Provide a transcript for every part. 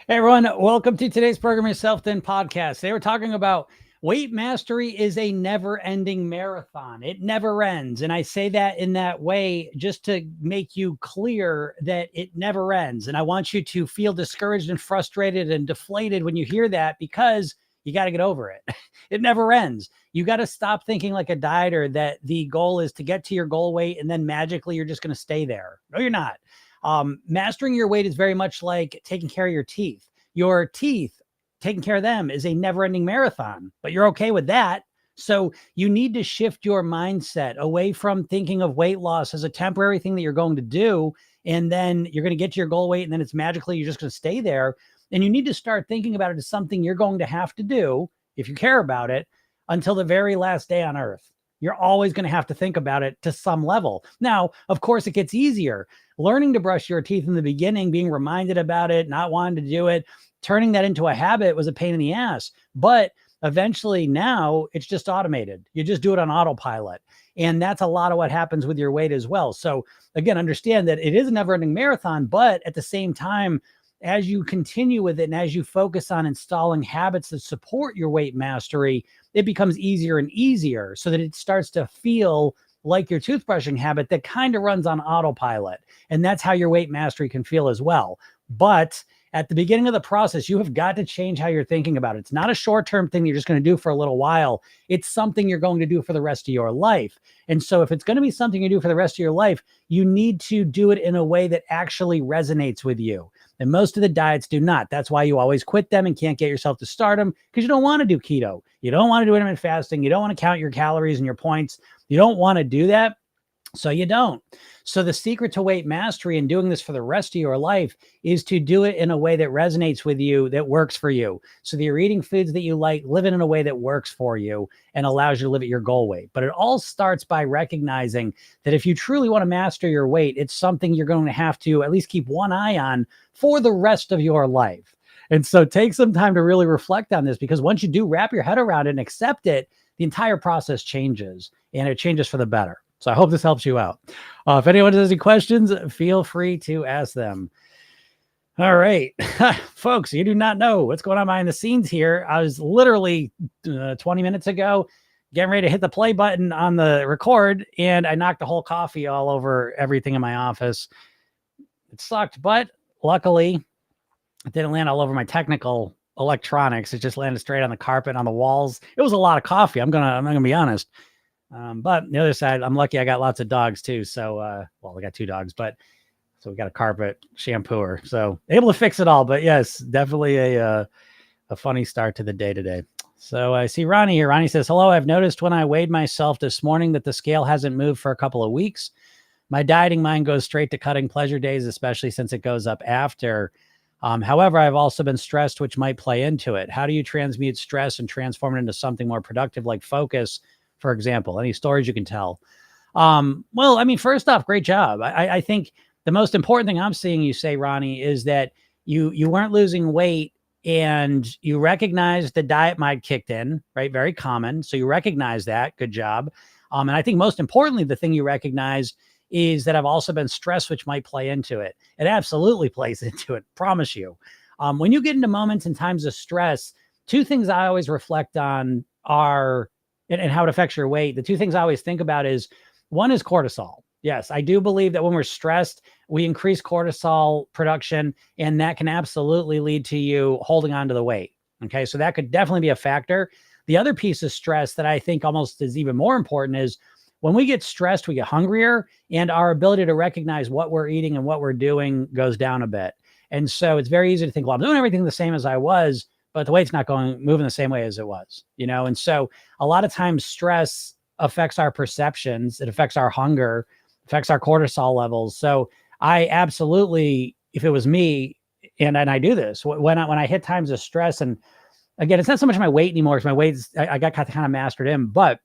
Hey everyone, welcome to today's Program Yourself Thin podcast. Today we're talking about weight mastery is a never-ending marathon. It never ends. And I say that in that way just to make you clear that it never ends. And I want you to feel discouraged and frustrated and deflated when you hear that, because you got to get over it. It never ends. You got to stop thinking like a dieter that the goal is to get to your goal weight and then magically you're just going to stay there. No, you're not. Mastering your weight is very much like taking care of your teeth. Your teeth, taking care of them is a never-ending marathon, but you're okay with that. So you need to shift your mindset away from thinking of weight loss as a temporary thing that you're going to do, and then you're going to get to your goal weight, and then it's magically you're just going to stay there. And you need to start thinking about it as something you're going to have to do, if you care about it, until the very last day on earth. You're always going to have to think about it to some level. Now, of course, it gets easier. Learning to brush your teeth in the beginning, being reminded about it, not wanting to do it, turning that into a habit was a pain in the ass. But eventually now it's just automated. You just do it on autopilot. And that's a lot of what happens with your weight as well. So again, understand that it is a never-ending marathon, but at the same time, as you continue with it and as you focus on installing habits that support your weight mastery, it becomes easier and easier so that it starts to feel like your toothbrushing habit that kind of runs on autopilot. And that's how your weight mastery can feel as well. But at the beginning of the process, you have got to change how you're thinking about it. It's not a short-term thing that you're just going to do for a little while. It's something you're going to do for the rest of your life. And so if it's going to be something you do for the rest of your life, you need to do it in a way that actually resonates with you. And most of the diets do not. That's why you always quit them and can't get yourself to start them, because you don't want to do keto. You don't want to do intermittent fasting. You don't want to count your calories and your points. You don't want to do that. So you don't. So the secret to weight mastery and doing this for the rest of your life is to do it in a way that resonates with you, that works for you. So that you're eating foods that you like, living in a way that works for you and allows you to live at your goal weight. But it all starts by recognizing that if you truly want to master your weight, it's something you're going to have to at least keep one eye on for the rest of your life. And so take some time to really reflect on this, because once you do wrap your head around it and accept it, the entire process changes, and it changes for the better. So I hope this helps you out. If anyone has any questions, feel free to ask them. All right, folks, you do not know what's going on behind the scenes here. I was literally 20 minutes ago getting ready to hit the play button on the record, and I knocked the whole coffee all over everything in my office. It sucked, but luckily it didn't land all over my technical electronics. It just landed straight on the carpet, on the walls. It was a lot of coffee. I'm gonna be honest. But the other side, I'm lucky I got lots of dogs too. So, well, I got 2 dogs, but so we got a carpet shampooer, so able to fix it all. But yes, definitely a funny start to the day today. So I see Ronnie here. Ronnie says, hello. I've noticed when I weighed myself this morning that the scale hasn't moved for a couple of weeks. My dieting mind goes straight to cutting pleasure days, especially since it goes up after. However, I've also been stressed, which might play into it. How do you transmute stress and transform it into something more productive, like focus, for example? Any stories you can tell? Well, I mean, first off, great job. I think the most important thing I'm seeing you say, Ronnie, is that you weren't losing weight and you recognized the diet might kicked in, right? Very common. So you recognize that. Good job. And I think most importantly, the thing you recognize is that I've also been stressed, which might play into it. It absolutely plays into it. Promise you. When you get into moments and times of stress, 2 things I always reflect on are, and how it affects your weight. The 2 things I always think about is, one is cortisol. Yes, I do believe that when we're stressed, we increase cortisol production, and that can absolutely lead to you holding on to the weight. Okay, so that could definitely be a factor. The other piece of stress that I think almost is even more important is when we get stressed, we get hungrier, and our ability to recognize what we're eating and what we're doing goes down a bit. And so it's very easy to think, well, I'm doing everything the same as I was, but the weight's not moving the same way as it was, you know? And so a lot of times stress affects our perceptions. It affects our hunger, affects our cortisol levels. So I absolutely, if it was me, and I do this when I hit times of stress, and again, it's not so much my weight anymore, because my weight, I got kind of mastered in, but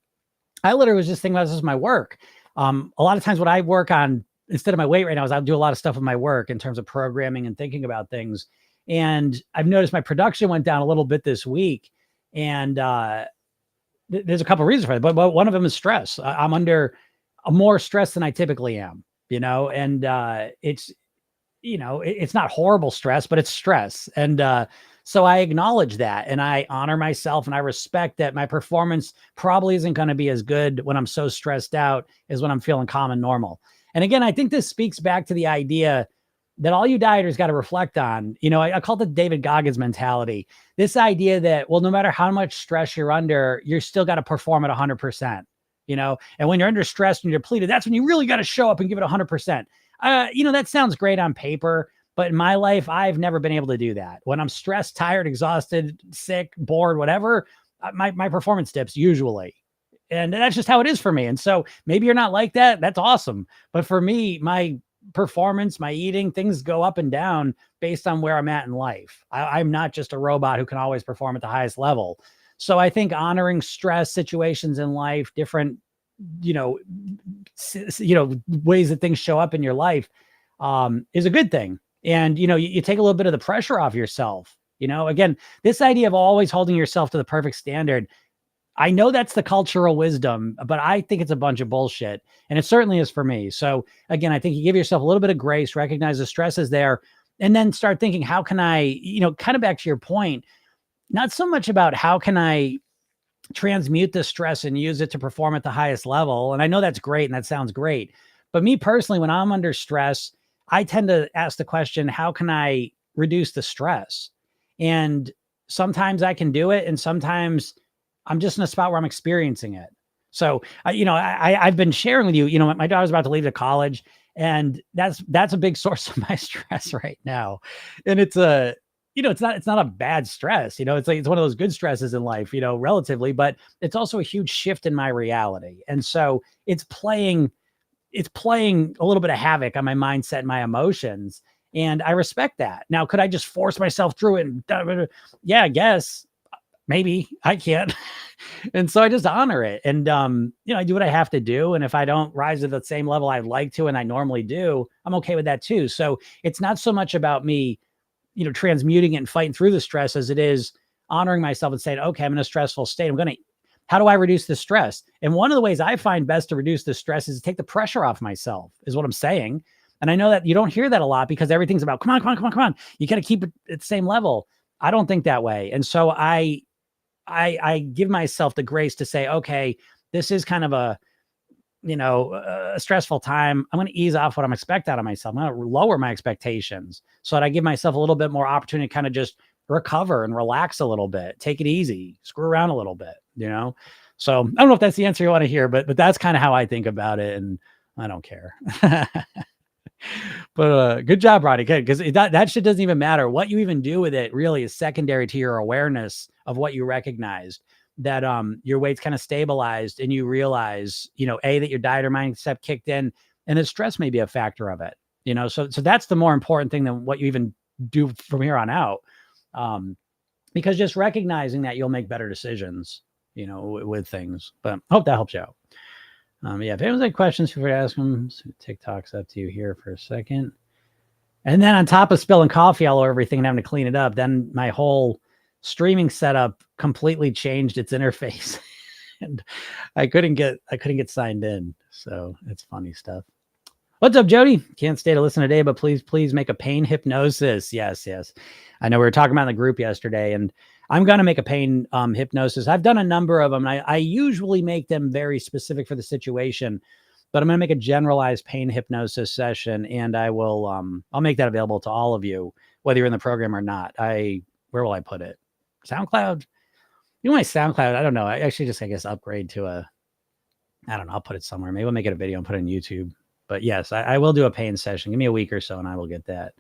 I literally was just thinking about this as my work. A lot of times what I work on instead of my weight right now is I'll do a lot of stuff with my work in terms of programming and thinking about things. And I've noticed my production went down a little bit this week. And there's a couple of reasons for that, but one of them is stress. I'm under more stress than I typically am, and it's, it's not horrible stress, but it's stress. And so I acknowledge that and I honor myself and I respect that my performance probably isn't going to be as good when I'm so stressed out as when I'm feeling calm and normal. And again, I think this speaks back to the idea that all you dieters got to reflect on. I call it the David Goggins mentality. This idea that, well, no matter how much stress you're under, you're still got to perform at 100%, and when you're under stress and you're depleted, that's when you really got to show up and give it 100%. That sounds great on paper, but in my life, I've never been able to do that. When I'm stressed, tired, exhausted, sick, bored, whatever, my performance dips usually. And that's just how it is for me. And so maybe you're not like that. That's awesome. But for me, my performance, my eating, things go up and down based on where I'm at in life. I'm not just a robot who can always perform at the highest level. So I think honoring stress situations in life, different, ways that things show up in your life, is a good thing. And, you take a little bit of the pressure off yourself. Again, this idea of always holding yourself to the perfect standard, I know that's the cultural wisdom, but I think it's a bunch of bullshit. And it certainly is for me. So again, I think you give yourself a little bit of grace, recognize the stress is there, and then start thinking, how can I, kind of back to your point, not so much about how can I transmute the stress and use it to perform at the highest level. And I know that's great. And that sounds great. But me personally, when I'm under stress, I tend to ask the question, how can I reduce the stress? And sometimes I can do it. And sometimes I'm just in a spot where I'm experiencing it. So, I've been sharing with you, my daughter's about to leave to college, and that's a big source of my stress right now. And it's it's not a bad stress, it's like, it's one of those good stresses in life, relatively, but it's also a huge shift in my reality. And so it's playing a little bit of havoc on my mindset and my emotions. And I respect that. Now, could I just force myself through it? Yeah, I guess. Maybe I can't. And so I just honor it. And, I do what I have to do. And if I don't rise to the same level I'd like to, and I normally do, I'm okay with that too. So it's not so much about me, transmuting it and fighting through the stress as it is honoring myself and saying, okay, I'm in a stressful state. How do I reduce the stress? And one of the ways I find best to reduce the stress is to take the pressure off myself, is what I'm saying. And I know that you don't hear that a lot because everything's about, come on. You got to keep it at the same level. I don't think that way. And so I give myself the grace to say, okay, this is kind of a stressful time. I'm going to ease off what I'm expecting out of myself. I'm going to lower my expectations so that I give myself a little bit more opportunity to kind of just recover and relax a little bit, take it easy, screw around a little bit, So I don't know if that's the answer you want to hear, but that's kind of how I think about it. And I don't care. But good job, Ronnie. Good. Because that shit doesn't even matter. What you even do with it really is secondary to your awareness of what you recognized, that your weight's kind of stabilized and you realize, that your diet or mindset kicked in, and the stress may be a factor of it, so that's the more important thing than what you even do from here on out. Because just recognizing that, you'll make better decisions, with things. But I hope that helps you out. If anyone's got questions, feel free to ask them. So TikTok's up to you here for a second. And then on top of spilling coffee all over everything and having to clean it up, then my whole streaming setup completely changed its interface. And I couldn't get signed in. So it's funny stuff. What's up, Jody? Can't stay to listen today, but please make a pain hypnosis. Yes. I know we were talking about in the group yesterday, and I'm going to make a pain hypnosis. I've done a number of them. I usually make them very specific for the situation, but I'm going to make a generalized pain hypnosis session, and I will, I'll make that available to all of you, whether you're in the program or not. Where will I put it? SoundCloud? My SoundCloud, I don't know. I actually just, I guess, upgrade to I don't know. I'll put it somewhere. Maybe I'll make it a video and put it on YouTube. But yes, I will do a pain session. Give me a week or so and I will get that.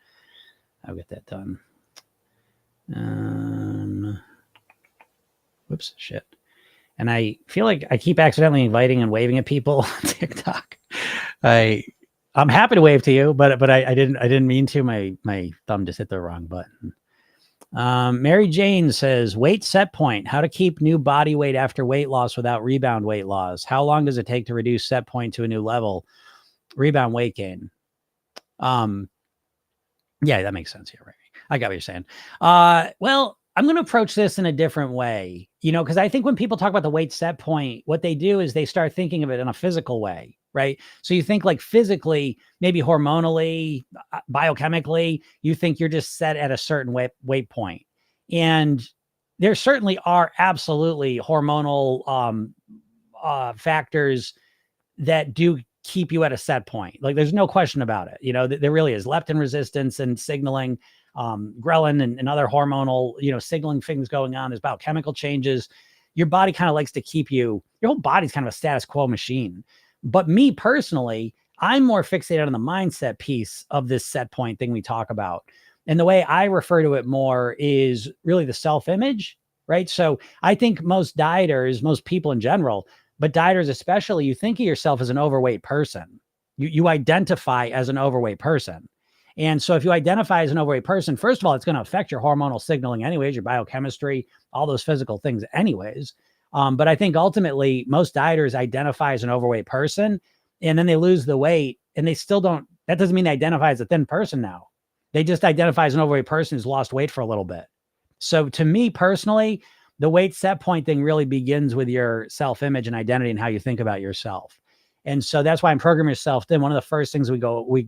I'll get that done. Whoops, shit. And I feel like I keep accidentally inviting and waving at people on TikTok. I'm happy to wave to you, but I didn't mean to. My thumb just hit the wrong button. Mary Jane says, weight set point, how to keep new body weight after weight loss without rebound weight loss. How long does it take to reduce set point to a new level? Rebound weight gain. Yeah, that makes sense here, right? I got what you're saying. Well, I'm going to approach this in a different way, because I think when people talk about the weight set point, what they do is they start thinking of it in a physical way, right? So you think like physically, maybe hormonally, biochemically, you think you're just set at a certain weight point. And there certainly are absolutely hormonal factors that do keep you at a set point. Like there's no question about it. There really is leptin resistance and signaling, ghrelin and other hormonal, signaling things going on. There's biochemical changes. Your body kind of likes to keep your whole body's kind of a status quo machine. But me personally, I'm more fixated on the mindset piece of this set point thing we talk about. And the way I refer to it more is really the self-image, right? So I think most dieters, most people in general, but dieters especially, you think of yourself as an overweight person. You identify as an overweight person. And so if you identify as an overweight person, first of all, it's going to affect your hormonal signaling anyways, your biochemistry, all those physical things anyways. But I think ultimately most dieters identify as an overweight person and then they lose the weight and they still don't, that doesn't mean they identify as a thin person now. They just identify as an overweight person who's lost weight for a little bit. So to me personally, the weight set point thing really begins with your self-image and identity and how you think about yourself. And so that's why in Program Yourself Thin, one of the first things we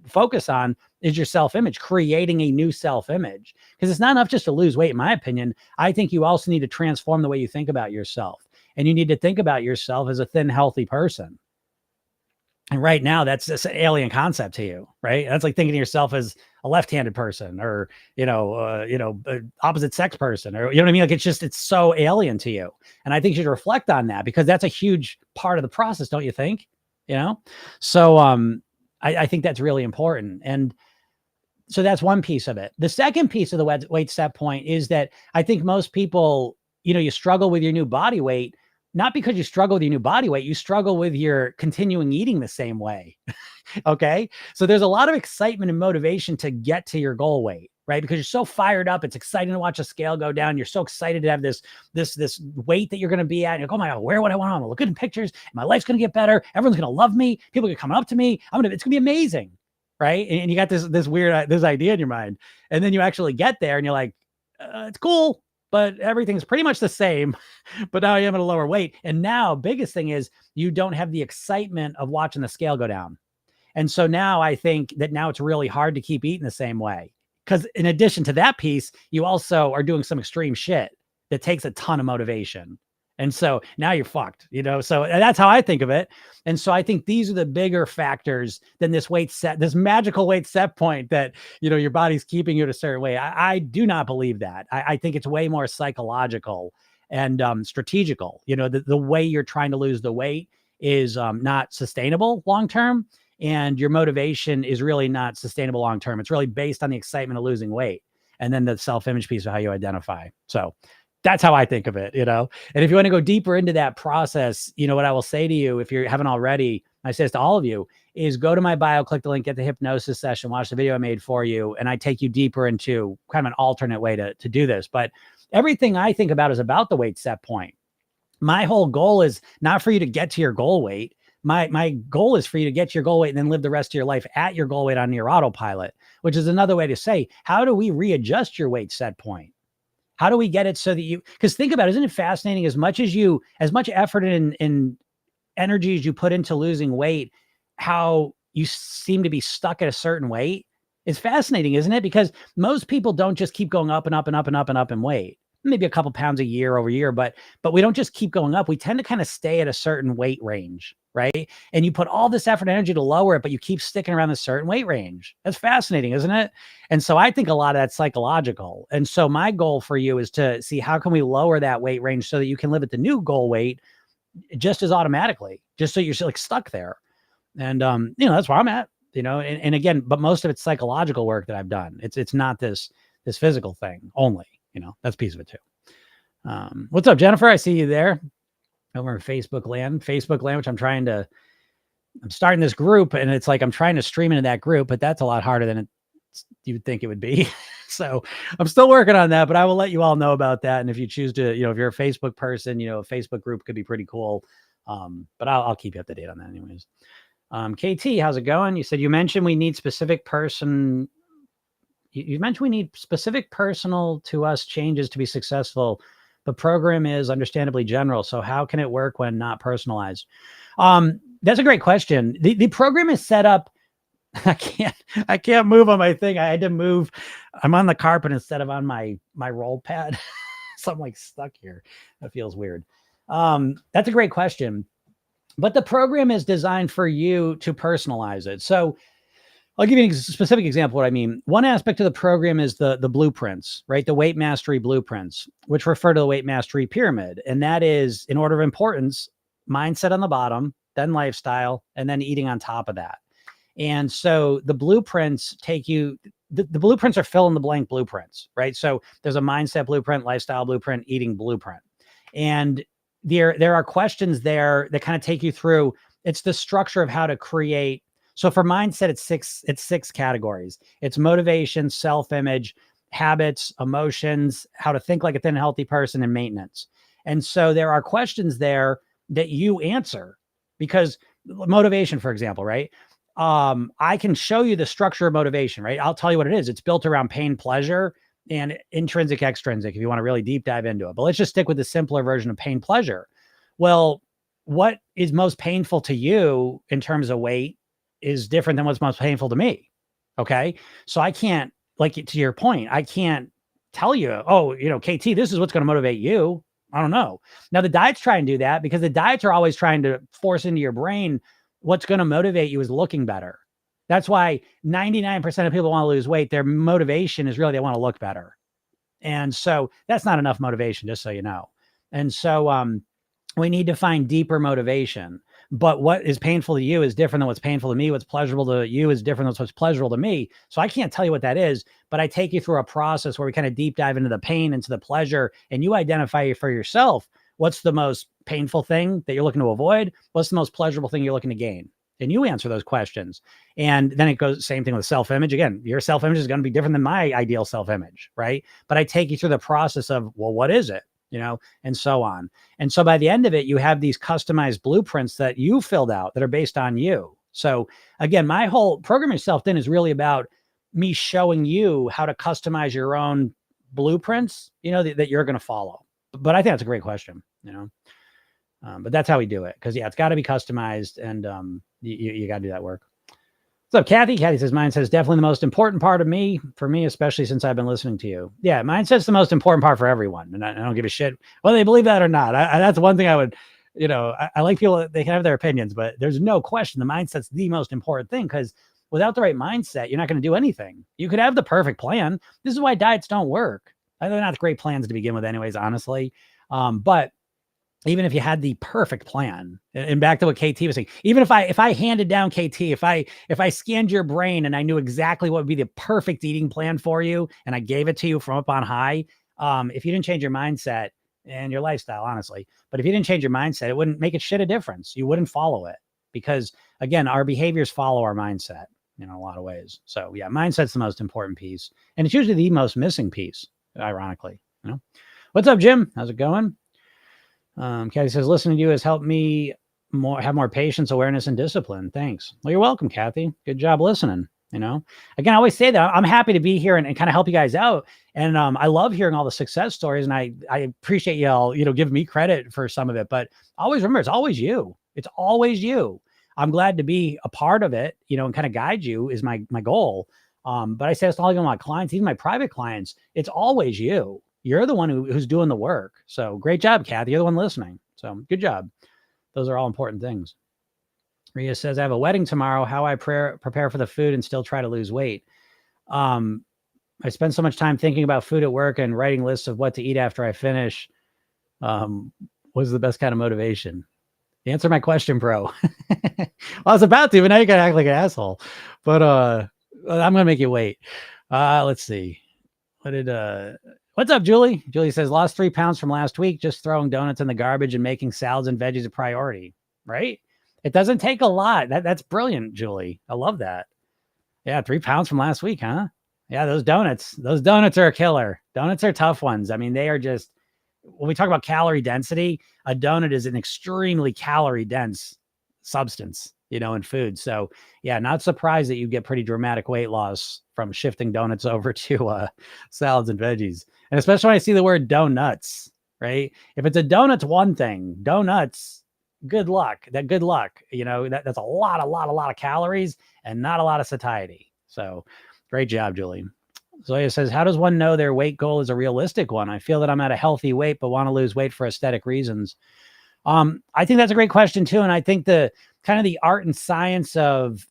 focus on is your self-image, creating a new self-image. Because it's not enough just to lose weight, in my opinion. I think you also need to transform the way you think about yourself. And you need to think about yourself as a thin, healthy person. And right now, that's just an alien concept to you, right? That's like thinking of yourself as a left-handed person or, opposite sex person, or, you know what I mean? Like, it's so alien to you. And I think you should reflect on that because that's a huge part of the process, don't you think? So I think that's really important. And so that's one piece of it. The second piece of the weight set point is that I think most people, you struggle with your new body weight, not because you struggle with your new body weight, you struggle with your continuing eating the same way. Okay. So there's a lot of excitement and motivation to get to your goal weight, right? Because you're so fired up. It's exciting to watch a scale go down. You're so excited to have this weight that you're going to be at. And you're like, oh my God, where would I want to look good in pictures? My life's going to get better. Everyone's going to love me. People are coming up to me. It's going to be amazing. Right. And you got this weird, this idea in your mind. And then you actually get there and you're like, it's cool, but everything's pretty much the same, but now I am at a lower weight. And now biggest thing is you don't have the excitement of watching the scale go down. And so now I think that now it's really hard to keep eating the same way. Because in addition to that piece, you also are doing some extreme shit that takes a ton of motivation. And so now you're fucked, so that's how I think of it. And so I think these are the bigger factors than this magical weight set point that, your body's keeping you at a certain way. I do not believe that. I think it's way more psychological and strategical. The way you're trying to lose the weight is not sustainable long-term. And your motivation is really not sustainable long-term. It's really based on the excitement of losing weight. And then the self-image piece of how you identify. So that's how I think of it, And if you want to go deeper into that process, what I will say to you, if you haven't already, I say this to all of you, is go to my bio, click the link, get the hypnosis session, watch the video I made for you. And I take you deeper into kind of an alternate way to do this. But everything I think about is about the weight set point. My whole goal is not for you to get to your goal weight. My goal is for you to get to your goal weight and then live the rest of your life at your goal weight on your autopilot, which is another way to say, how do we readjust your weight set point? How do we get it so that because think about it, isn't it fascinating? As much effort and energy as you put into losing weight, how you seem to be stuck at a certain weight. It's fascinating, isn't it? Because most people don't just keep going up and up and up and up and up in weight. Maybe a couple pounds a year over year, but we don't just keep going up. We tend to kind of stay at a certain weight range, right? And you put all this effort and energy to lower it, but you keep sticking around a certain weight range. That's fascinating, isn't it? And so I think a lot of that's psychological. And so my goal for you is to see how can we lower that weight range so that you can live at the new goal weight just as automatically, just so you're like stuck there. And that's where I'm at, and again, but most of it's psychological work that I've done. It's not this physical thing only. That's a piece of it too. What's up, Jennifer? I see you there over in Facebook land, which I'm starting this group and it's like, I'm trying to stream into that group, but that's a lot harder than you would think it would be. So I'm still working on that, but I will let you all know about that. And if you choose to, if you're a Facebook person, a Facebook group could be pretty cool. But I'll keep you up to date on that anyways. KT, how's it going? You said you mentioned we need specific person. You mentioned we need specific personal to us changes to be successful. The program is understandably general. So how can it work when not personalized? That's a great question. The program is set up. I can't move on my thing. I had to move. I'm on the carpet instead of on my roll pad. So I'm like stuck here. That feels weird. That's a great question. But the program is designed for you to personalize it. So I'll give you a specific example of what I mean. One aspect of the program is the blueprints, right? The weight mastery blueprints, which refer to the weight mastery pyramid. And that is, in order of importance, mindset on the bottom, then lifestyle, and then eating on top of that. And so the blueprints take you, the blueprints are fill in the blank blueprints, right? So there's a mindset blueprint, lifestyle blueprint, eating blueprint. And there are questions there that kind of take you through. It's the structure of how to create. So for mindset, it's six categories. It's motivation, self-image, habits, emotions, how to think like a thin, healthy person, and maintenance. And so there are questions there that you answer, because motivation, for example, right? I can show you the structure of motivation, right? I'll tell you what it is. It's built around pain, pleasure, and intrinsic, extrinsic, if you want to really deep dive into it. But let's just stick with the simpler version of pain, pleasure. Well, what is most painful to you in terms of weight is different than what's most painful to me. Okay. So I can't, like, to your point, I can't tell you, oh, KT, this is what's going to motivate you. I don't know. Now the diets try and do that, because the diets are always trying to force into your brain what's going to motivate you is looking better. That's why 99% of people want to lose weight. Their motivation is really they want to look better. And so that's not enough motivation, just so you know. And so we need to find deeper motivation. But what is painful to you is different than what's painful to me. What's pleasurable to you is different than what's pleasurable to me. So I can't tell you what that is, but I take you through a process where we kind of deep dive into the pain, into the pleasure, and you identify for yourself what's the most painful thing that you're looking to avoid, what's the most pleasurable thing you're looking to gain. And you answer those questions. And then it goes, same thing with self-image. Again, your self-image is going to be different than my ideal self-image, right? But I take you through the process of, well, what is it? And so on. And so by the end of it, you have these customized blueprints that you filled out that are based on you. So again, my whole Program Yourself Thin is really about me showing you how to customize your own blueprints, that you're going to follow. But I think that's a great question, but that's how we do it. Cause it's gotta be customized, and you gotta do that work. What's up, Kathy? Kathy says, mindset is definitely the most important part for me, especially since I've been listening to you. Yeah, mindset's the most important part for everyone. And I don't give a shit whether they believe that or not. That's one thing I would, I like people, they can have their opinions, but there's no question the mindset's the most important thing, because without the right mindset, you're not going to do anything. You could have the perfect plan. This is why diets don't work. They're not great plans to begin with anyways, honestly. But even if you had the perfect plan, and back to what KT was saying, even if I handed down KT, if I scanned your brain and I knew exactly what would be the perfect eating plan for you, and I gave it to you from up on high, if you didn't change your mindset and your lifestyle, honestly, but if you didn't change your mindset, it wouldn't make a shit of difference. You wouldn't follow it, because again, our behaviors follow our mindset in a lot of ways. So yeah, mindset's the most important piece, and it's usually the most missing piece, ironically. What's up, Jim? How's it going? Kathy says, listening to you has helped me have more patience, awareness, and discipline. Thanks. Well, you're welcome, Kathy. Good job listening. Again, I always say that I'm happy to be here and kind of help you guys out. And I love hearing all the success stories, and I appreciate y'all, giving me credit for some of it, but always remember, it's always you. It's always you. I'm glad to be a part of it, and kind of guide you is my goal. But I say this to all of my clients, even my private clients, it's always you. You're the one who's doing the work. So great job, Kathy. You're the one listening. So good job. Those are all important things. Rhea says, I have a wedding tomorrow. How I prepare for the food and still try to lose weight. I spend so much time thinking about food at work and writing lists of what to eat after I finish. What's the best kind of motivation? Answer my question, bro. Well, I was about to, but now you gotta act like an asshole. But I'm gonna make you wait. Let's see. What's up, Julie? Julie says, lost 3 pounds from last week, just throwing donuts in the garbage and making salads and veggies a priority, right? It doesn't take a lot. That's brilliant, Julie. I love that. Yeah, 3 pounds from last week, huh? Yeah, those donuts are a killer. Donuts are tough ones. I mean, they are just, when we talk about calorie density, a donut is an extremely calorie dense substance, in food. So yeah, not surprised that you get pretty dramatic weight loss from shifting donuts over to salads and veggies. And especially when I see the word donuts, right? If it's a donut's one thing, donuts, good luck. Good luck. That's a lot of calories and not a lot of satiety. So great job, Julie. Zoya says, how does one know their weight goal is a realistic one? I feel that I'm at a healthy weight, but want to lose weight for aesthetic reasons. I think that's a great question too. And I think the kind of the art and science of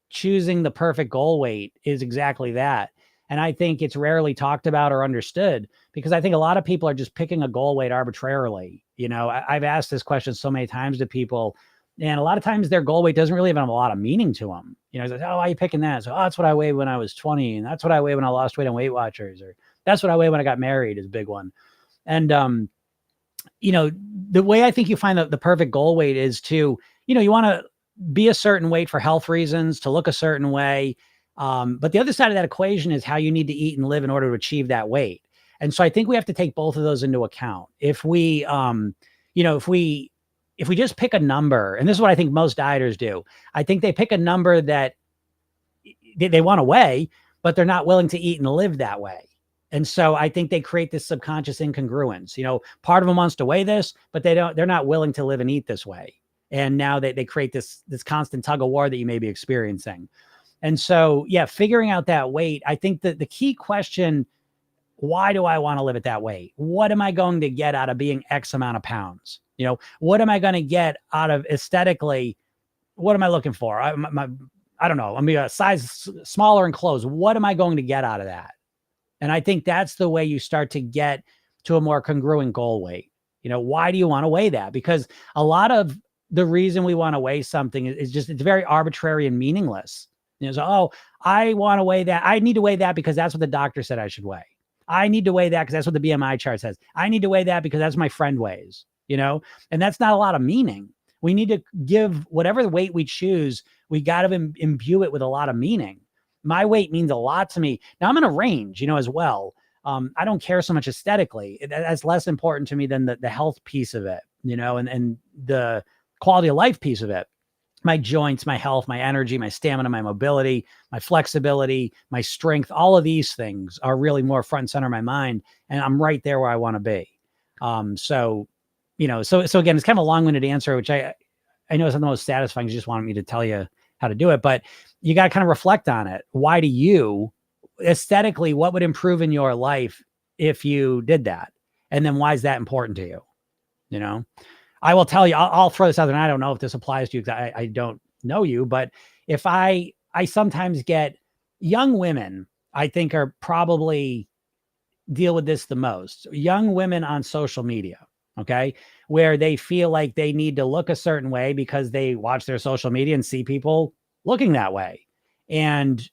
choosing the perfect goal weight is exactly that. And I think it's rarely talked about or understood because I think a lot of people are just picking a goal weight arbitrarily. I've asked this question so many times to people, and a lot of times their goal weight doesn't really have a lot of meaning to them. It's like, oh, why are you picking that? So, oh, that's what I weighed when I was 20. And that's what I weighed when I lost weight on Weight Watchers, or that's what I weighed when I got married is a big one. And, the way I think you find the perfect goal weight is to, you want to be a certain weight for health reasons, to look a certain way. But the other side of that equation is how you need to eat and live in order to achieve that weight. And so I think we have to take both of those into account. If we, if we just pick a number, and this is what I think most dieters do, I think they pick a number that they want to weigh, but they're not willing to eat and live that way. And so I think they create this subconscious incongruence. Part of them wants to weigh this, but they're not willing to live and eat this way. And now they create this constant tug of war that you may be experiencing. And so, yeah, figuring out that weight, I think that the key question, why do I want to live at that weight? What am I going to get out of being X amount of pounds? What am I going to get out of aesthetically? What am I looking for? I don't know. I'm a size smaller in clothes. What am I going to get out of that? And I think that's the way you start to get to a more congruent goal weight. Why do you want to weigh that? Because a lot of the reason we want to weigh something is just, it's very arbitrary and meaningless. So, oh, I want to weigh that. I need to weigh that because that's what the doctor said I should weigh. I need to weigh that because that's what the BMI chart says. I need to weigh that because that's my friend weighs, and that's not a lot of meaning. We need to give whatever the weight we choose, we got to imbue it with a lot of meaning. My weight means a lot to me. Now I'm in a range, as well. I don't care so much aesthetically. That's less important to me than the health piece of it, and the quality of life piece of it. My joints, my health, my energy, my stamina, my mobility, my flexibility, my strength, all of these things are really more front and center of my mind. And I'm right there where I want to be. So again, it's kind of a long-winded answer, which I know is not the most satisfying. You just wanted me to tell you how to do it, but you got to kind of reflect on it. Why do you aesthetically, what would improve in your life if you did that? And then why is that important to you? I will tell you, I'll throw this out there, and I don't know if this applies to you because I don't know you, but if I sometimes get young women, I think are probably deal with this the most. Young women on social media, okay, where they feel like they need to look a certain way because they watch their social media and see people looking that way. And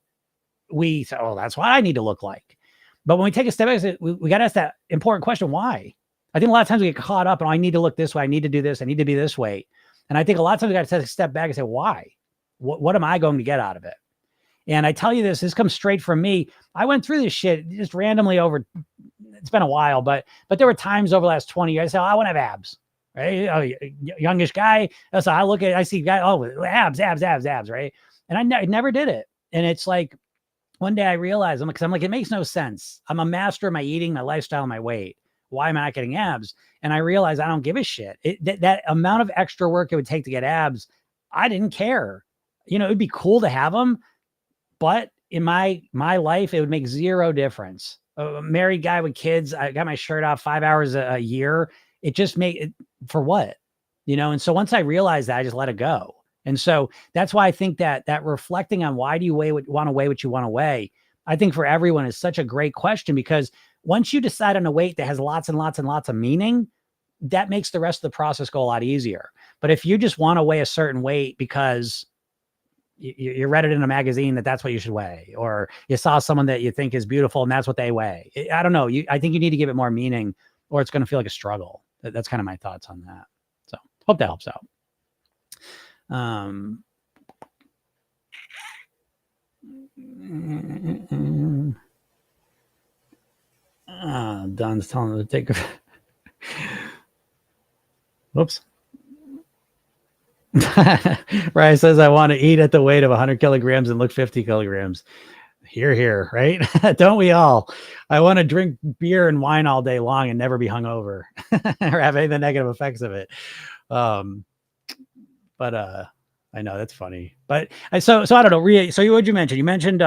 we say, oh, that's what I need to look like. But when we take a step back, we got to ask that important question, why? I think a lot of times we get caught up and I need to look this way. I need to do this. I need to be this way. And I think a lot of times we got to take a step back and say, why? What am I going to get out of it? And I tell you this comes straight from me. I went through this shit just randomly over, it's been a while, but there were times over the last 20 years, I said, oh, I want to have abs, right? Oh, youngish guy. So I see guy, oh, abs, right? And I never did it. And it's like, one day I realized, I'm like, it makes no sense. I'm a master of my eating, my lifestyle, my weight. Why am I not getting abs? And I realized I don't give a shit. That amount of extra work it would take to get abs, I didn't care. It'd be cool to have them, but in my life, it would make zero difference. A married guy with kids, I got my shirt off 5 hours a year. It just made it for what? And so once I realized that, I just let it go. And so that's why I think that reflecting on why do you want to weigh what you want to weigh, I think for everyone is such a great question, because once you decide on a weight that has lots and lots and lots of meaning, that makes the rest of the process go a lot easier. But if you just want to weigh a certain weight because you read it in a magazine that's what you should weigh, or you saw someone that you think is beautiful and that's what they weigh, I don't know. I think you need to give it more meaning, or it's going to feel like a struggle. That's kind of my thoughts on that. So hope that helps out. Don's telling him to take a. Whoops. Ryan says, I want to eat at the weight of 100 kilograms and look 50 kilograms. Here, here, right? Don't we all? I want to drink beer and wine all day long and never be hungover or have any of the negative effects of it. But I know that's funny. But so I don't know. So what'd you mention? You mentioned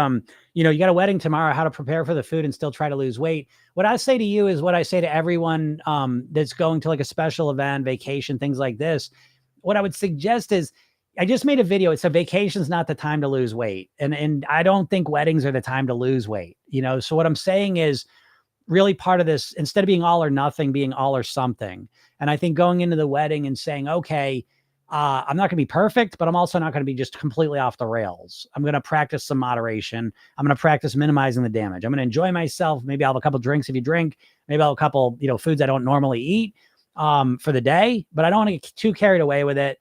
you got a wedding tomorrow, how to prepare for the food and still try to lose weight. What I say to you is what I say to everyone that's going to like a special event, vacation, things like this. What I would suggest is I just made a video. It's a vacation's not the time to lose weight. And I don't think weddings are the time to lose weight. So what I'm saying is really part of this, instead of being all or nothing, being all or something. And I think going into the wedding and saying, okay, I'm not going to be perfect, but I'm also not going to be just completely off the rails. I'm going to practice some moderation. I'm going to practice minimizing the damage. I'm going to enjoy myself. Maybe I'll have a couple drinks if you drink. Maybe I'll have a couple, foods I don't normally eat for the day, but I don't want to get too carried away with it.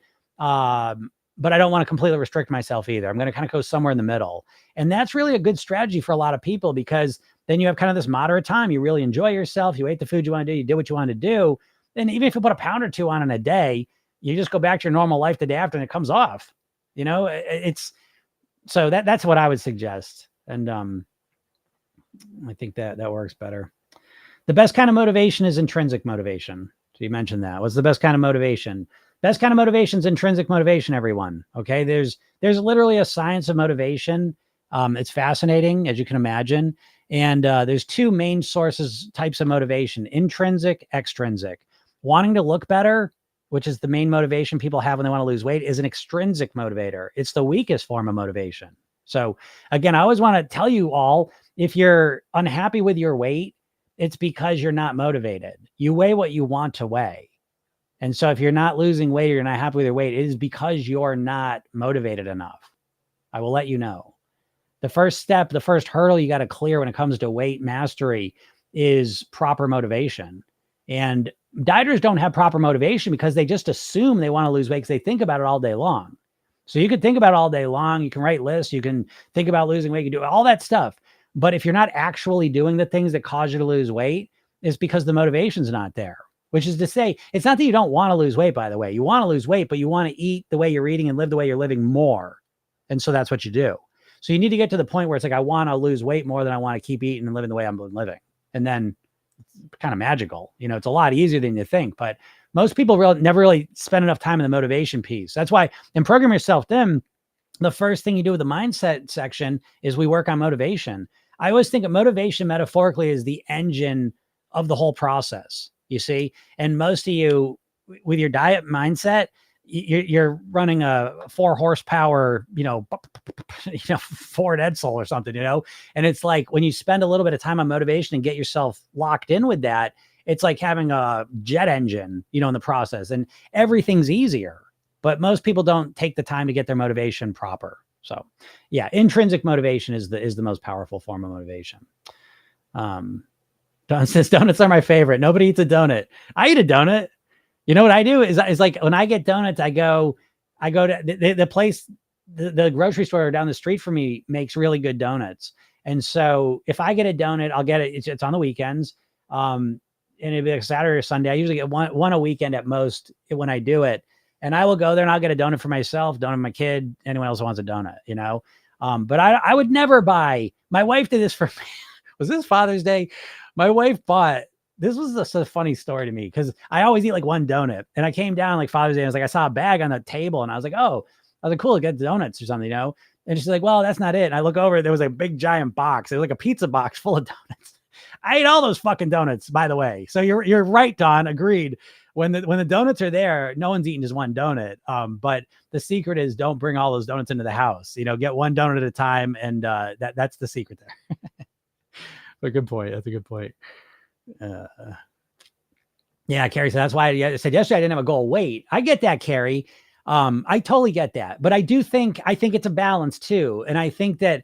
But I don't want to completely restrict myself either. I'm going to kind of go somewhere in the middle. And that's really a good strategy for a lot of people, because then you have kind of this moderate time. You really enjoy yourself. You ate the food you want to do. You did what you want to do. And even if you put a pound or two on in a day, you just go back to your normal life the day after and it comes off. It's so that's what I would suggest. And I think that works better. The best kind of motivation is intrinsic motivation. So you mentioned that. What's the best kind of motivation? Best kind of motivation is intrinsic motivation, everyone. Okay. There's literally a science of motivation. It's fascinating, as you can imagine. And there's two main types of motivation: intrinsic, extrinsic. Wanting to look better, which is the main motivation people have when they want to lose weight, is an extrinsic motivator. It's the weakest form of motivation. So again, I always want to tell you all, if you're unhappy with your weight, it's because you're not motivated. You weigh what you want to weigh. And so if you're not losing weight or you're not happy with your weight, it is because you're not motivated enough. I will let you know. The first step, the first hurdle you got to clear when it comes to weight mastery is proper motivation. And dieters don't have proper motivation because they just assume they want to lose weight because they think about it all day long. So you could think about it all day long. You can write lists. You can think about losing weight. You can do all that stuff. But if you're not actually doing the things that cause you to lose weight, it's because the motivation's not there. Which is to say, it's not that you don't want to lose weight, by the way. You want to lose weight, but you want to eat the way you're eating and live the way you're living more. And so that's what you do. So you need to get to the point where it's like, I want to lose weight more than I want to keep eating and living the way I'm living. And then it's kind of magical. It's a lot easier than you think. But most people never really spend enough time in the motivation piece. That's why in Program Yourself Thin, the first thing you do with the mindset section is we work on motivation. I always think of motivation metaphorically as the engine of the whole process. You see, and most of you with your diet mindset, you're running a 4 horsepower, Ford Edsel or something, and it's like when you spend a little bit of time on motivation and get yourself locked in with that, it's like having a jet engine, in the process, and everything's easier. But most people don't take the time to get their motivation proper. So yeah, intrinsic motivation is the most powerful form of motivation. Don says donuts are my favorite. Nobody eats a donut. I eat a donut. You know what I do is like when I get donuts, I go to the place, the grocery store down the street from me makes really good donuts. And so if I get a donut, I'll get it. It's on the weekends. And it'd be like Saturday or Sunday. I usually get one a weekend at most when I do it. And I will go there and I'll get a donut for myself, donut for my kid, anyone else who wants a donut, But I would never buy. My wife did this for me. Was this Father's Day? My wife bought, this was just a funny story to me because I always eat like one donut. And I came down like Father's Day. And I was like, I saw a bag on the table and I was like, oh, I was like, cool, get donuts or something, And she's like, well, that's not it. And I look over, there was a big giant box. It was like a pizza box full of donuts. I ate all those fucking donuts, by the way. So you're right, Don, agreed. When the donuts are there, no one's eating just one donut. But the secret is don't bring all those donuts into the house. Get one donut at a time. And that's the secret there. A good point. That's a good point. Yeah, Carrie said, that's why I said yesterday I didn't have a goal weight. I get that, Carrie. I totally get that. But I think it's a balance too. And I think the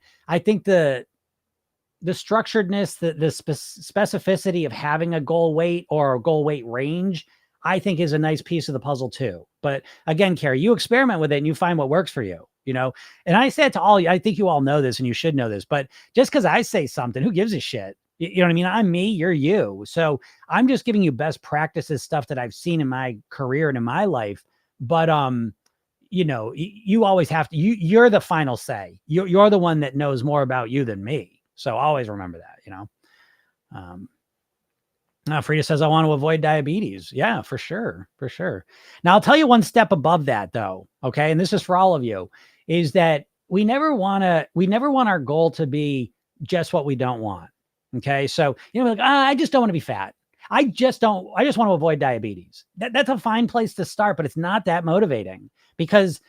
structuredness, the specificity of having a goal weight or a goal weight range, I think is a nice piece of the puzzle too. But again, Carrie, you experiment with it and you find what works for you. And I say it to all, I think you all know this and you should know this, but just because I say something, who gives a shit? You know what I mean? I'm me, you're you. So I'm just giving you best practices, stuff that I've seen in my career and in my life. But, you always have to, you're the final say. You're the one that knows more about you than me. So always remember that, Frida says, I want to avoid diabetes. Yeah, for sure. For sure. Now I'll tell you one step above that though. Okay. And this is for all of you, is that we never want our goal to be just what we don't want. Okay. So, I just don't want to be fat. I just want to avoid diabetes. That's a fine place to start, but it's not that motivating, because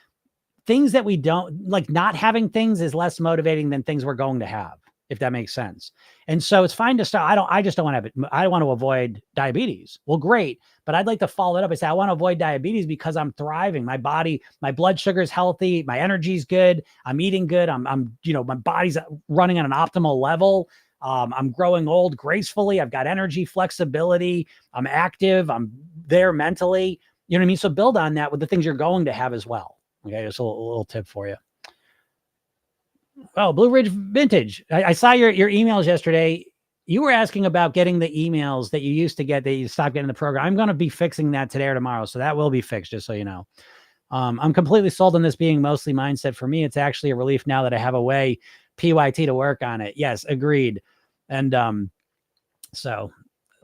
things that we don't like, not having things is less motivating than things we're going to have, if that makes sense. And so it's fine to start. I just don't want to have it. I want to avoid diabetes. Well, great. But I'd like to follow it up and say, I want to avoid diabetes because I'm thriving. My body, my blood sugar is healthy. My energy's good. I'm eating good. My body's running on an optimal level. I'm growing old gracefully. I've got energy, flexibility. I'm active. I'm there mentally. You know what I mean? So build on that with the things you're going to have as well. Okay. Just a little tip for you. Oh, Blue Ridge Vintage. I saw your emails yesterday. You were asking about getting the emails that you used to get that you stopped getting the program. I'm going to be fixing that today or tomorrow. So that will be fixed, just so you know. I'm completely sold on this being mostly mindset. For me, it's actually a relief now that I have a way, PYT, to work on it. Yes, agreed. And so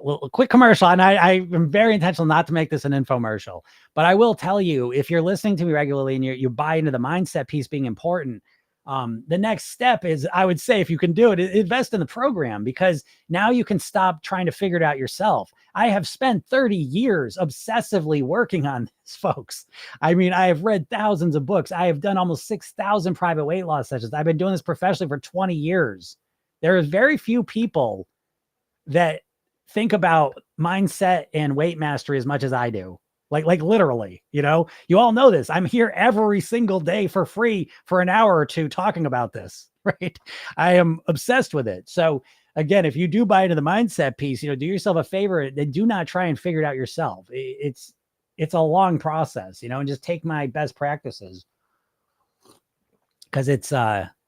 a quick commercial. And I am very intentional not to make this an infomercial, but I will tell you, if you're listening to me regularly and you buy into the mindset piece being important, the next step is, I would say, if you can do it, invest in the program, because now you can stop trying to figure it out yourself. I have spent 30 years obsessively working on this, folks. I mean, I have read thousands of books. I have done almost 6,000 private weight loss sessions. I've been doing this professionally for 20 years. There are very few people that think about mindset and weight mastery as much as I do. Like literally, you all know this. I'm here every single day for free for an hour or two talking about this, right? I am obsessed with it. So again, if you do buy into the mindset piece, do yourself a favor and do not try and figure it out yourself. It's a long process, and just take my best practices, because it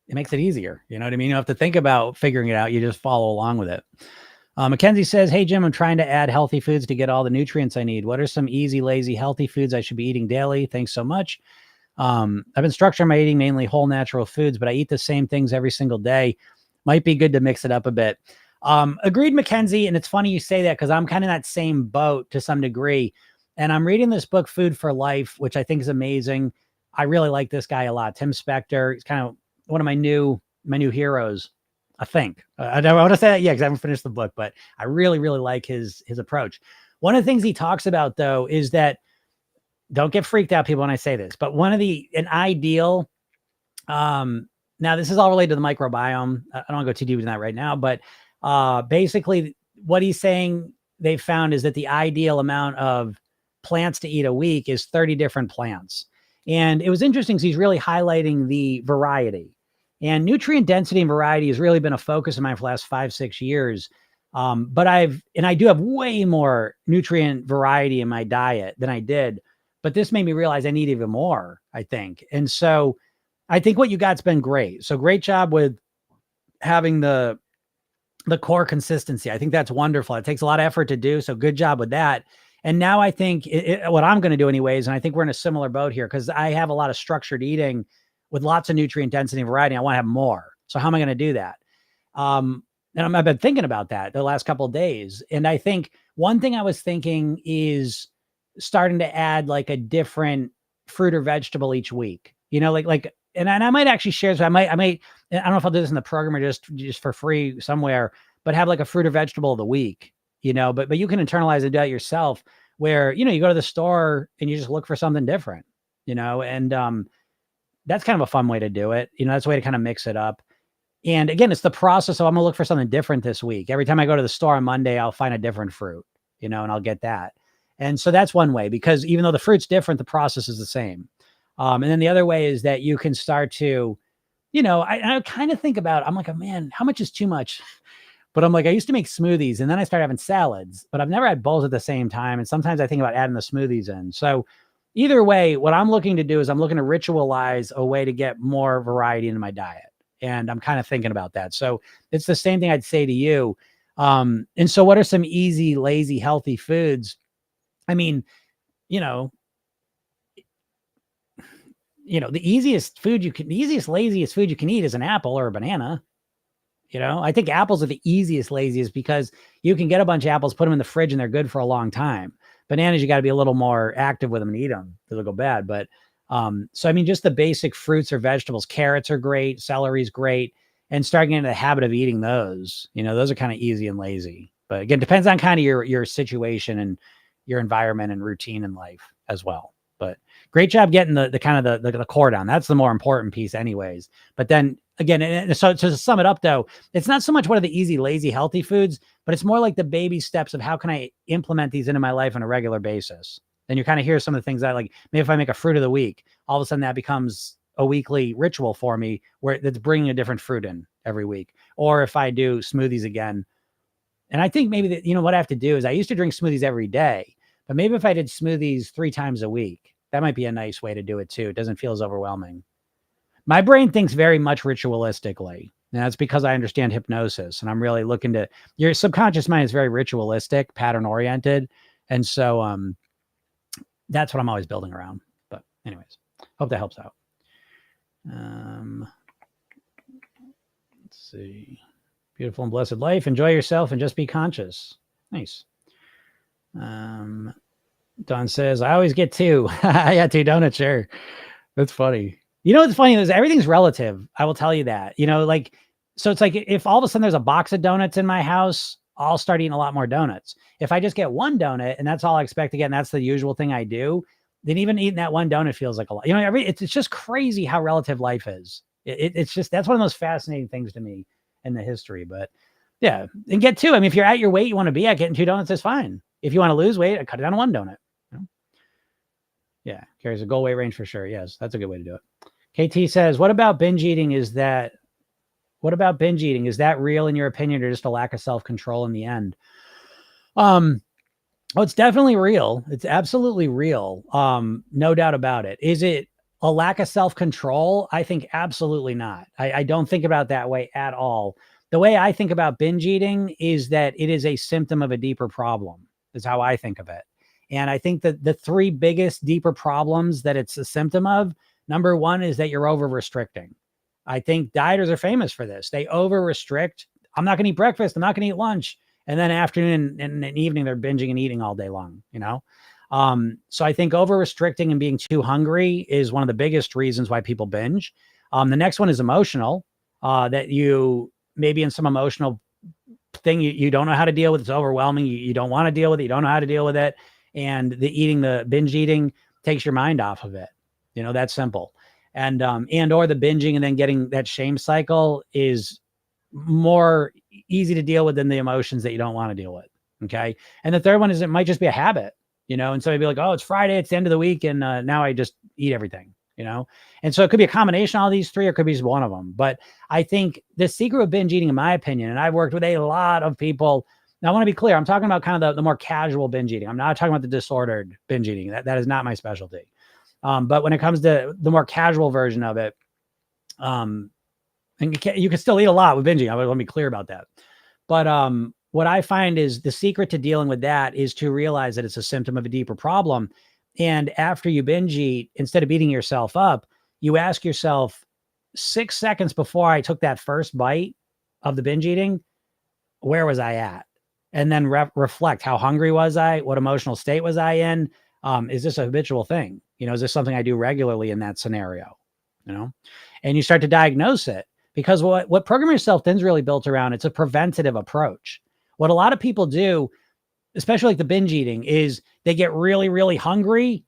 makes it easier. You know what I mean? You don't have to think about figuring it out. You just follow along with it. Mackenzie says, hey, Jim, I'm trying to add healthy foods to get all the nutrients I need. What are some easy, lazy, healthy foods I should be eating daily? Thanks so much. I've been structuring my eating mainly whole natural foods, but I eat the same things every single day. Might be good to mix it up a bit. Agreed, Mackenzie. And it's funny you say that, because I'm kind of in that same boat to some degree. And I'm reading this book, Food for Life, which I think is amazing. I really like this guy a lot. Tim Spector. He's kind of one of my new heroes, I think. I want to say that, because I haven't finished the book, but I really, really like his approach. One of the things he talks about, though, is that, don't get freaked out, people, when I say this, but an ideal, now this is all related to the microbiome. I don't want to go too deep into that right now, but basically what he's saying they've found is that the ideal amount of plants to eat a week is 30 different plants. And it was interesting because he's really highlighting the variety. And nutrient density and variety has really been a focus of mine for the last 5-6 years. But I do have way more nutrient variety in my diet than I did, but this made me realize I need even more, I think. And so I think what you got's been great. So great job with having the core consistency. I think that's wonderful. It takes a lot of effort to do. So good job with that. And now I think what I'm going to do anyways, and I think we're in a similar boat here, because I have a lot of structured eating with lots of nutrient density and variety. I want to have more. So how am I going to do that? And I've been thinking about that the last couple of days. And I think one thing I was thinking is starting to add like a different fruit or vegetable each week, and I might actually share. So I don't know if I'll do this in the program or just for free somewhere, but have like a fruit or vegetable of the week, but you can internalize and do it yourself, where, you go to the store and you just look for something different, and, that's kind of a fun way to do it. That's a way to kind of mix it up. And again, it's the process. So I'm going to look for something different this week. Every time I go to the store on Monday, I'll find a different fruit, and I'll get that. And so that's one way, because even though the fruit's different, the process is the same. And then the other way is that you can start to, I kind of think about, I'm like, oh man, how much is too much? But I'm like, I used to make smoothies, and then I started having salads, but I've never had bowls at the same time. And sometimes I think about adding the smoothies in. So, either way, what I'm looking to do is I'm looking to ritualize a way to get more variety into my diet. And I'm kind of thinking about that. So it's the same thing I'd say to you. And so what are some easy, lazy, healthy foods? I mean, you know, the easiest, laziest food you can eat is an apple or a banana. I think apples are the easiest, laziest because you can get a bunch of apples, put them in the fridge, and they're good for a long time. Bananas, you got to be a little more active with them and eat them. They'll go bad. But so I mean, just the basic fruits or vegetables. Carrots are great. Celery's great. And starting into the habit of eating those, those are kind of easy and lazy. But again, depends on kind of your situation and your environment and routine in life as well. But great job getting the kind of the core down. That's the more important piece anyways. But then again, and so to sum it up though, it's not so much what are the easy, lazy, healthy foods, but it's more like the baby steps of how can I implement these into my life on a regular basis. Then you kind of hear some of the things I like, maybe if I make a fruit of the week, all of a sudden that becomes a weekly ritual for me where it's bringing a different fruit in every week. Or if I do smoothies again, and I think maybe that, what I have to do is I used to drink smoothies every day, but maybe if I did smoothies 3 times a week, that might be a nice way to do it too. It doesn't feel as overwhelming. My brain thinks very much ritualistically. And that's because I understand hypnosis and I'm really looking to, your subconscious mind is very ritualistic, pattern oriented. And so that's what I'm always building around. But anyways, hope that helps out. Let's see. Beautiful and blessed life. Enjoy yourself and just be conscious. Nice. Don says, I always get 2. Yeah, 2 donuts, sure. That's funny. What's funny is everything's relative. I will tell you that. So it's like if all of a sudden there's a box of donuts in my house, I'll start eating a lot more donuts. If I just get 1 donut and that's all I expect to get, and that's the usual thing I do, then even eating that 1 donut feels like a lot. It's just crazy how relative life is. It's just, that's one of the most fascinating things to me in the history. But yeah, and get 2. I mean, if you're at your weight you want to be at, getting 2 donuts is fine. If you want to lose weight, cut it down to 1 donut. Yeah, carries a goal weight range for sure. Yes, that's a good way to do it. KT says, what about binge eating? Is that real in your opinion, or just a lack of self-control in the end? Oh, it's definitely real. It's absolutely real. No doubt about it. Is it a lack of self-control? I think absolutely not. I don't think about it that way at all. The way I think about binge eating is that it is a symptom of a deeper problem, is how I think of it. And I think that the 3 biggest, deeper problems that it's a symptom of, number 1 is that you're over restricting. I think dieters are famous for this. They over restrict. I'm not going to eat breakfast. I'm not going to eat lunch. And then afternoon and evening, they're binging and eating all day long, So I think over restricting and being too hungry is one of the biggest reasons why people binge. The next one is emotional, that you maybe in some emotional thing, you don't know how to deal with. It's overwhelming. You don't want to deal with it. You don't know how to deal with it. And the binge eating takes your mind off of it. That's simple. And or the binging and then getting that shame cycle is more easy to deal with than the emotions that you don't want to deal with. Okay. And the third one is it might just be a habit, and so you'd be like, oh, it's Friday, it's the end of the week. And now I just eat everything, and so it could be a combination of all these 3, or it could be just one of them. But I think the secret of binge eating, in my opinion, and I've worked with a lot of people. Now I want to be clear. I'm talking about kind of the more casual binge eating. I'm not talking about the disordered binge eating. That is not my specialty. But when it comes to the more casual version of it, and you can still eat a lot with binging. I want to be clear about that. But what I find is the secret to dealing with that is to realize that it's a symptom of a deeper problem. And after you binge eat, instead of beating yourself up, you ask yourself 6 seconds before I took that first bite of the binge eating, where was I at? And then reflect, how hungry was I? What emotional state was I in? Is this a habitual thing? Is this something I do regularly in that scenario? And you start to diagnose it, because what Program Yourself Thin's really built around, it's a preventative approach. What a lot of people do, especially like the binge eating, is they get really, really hungry.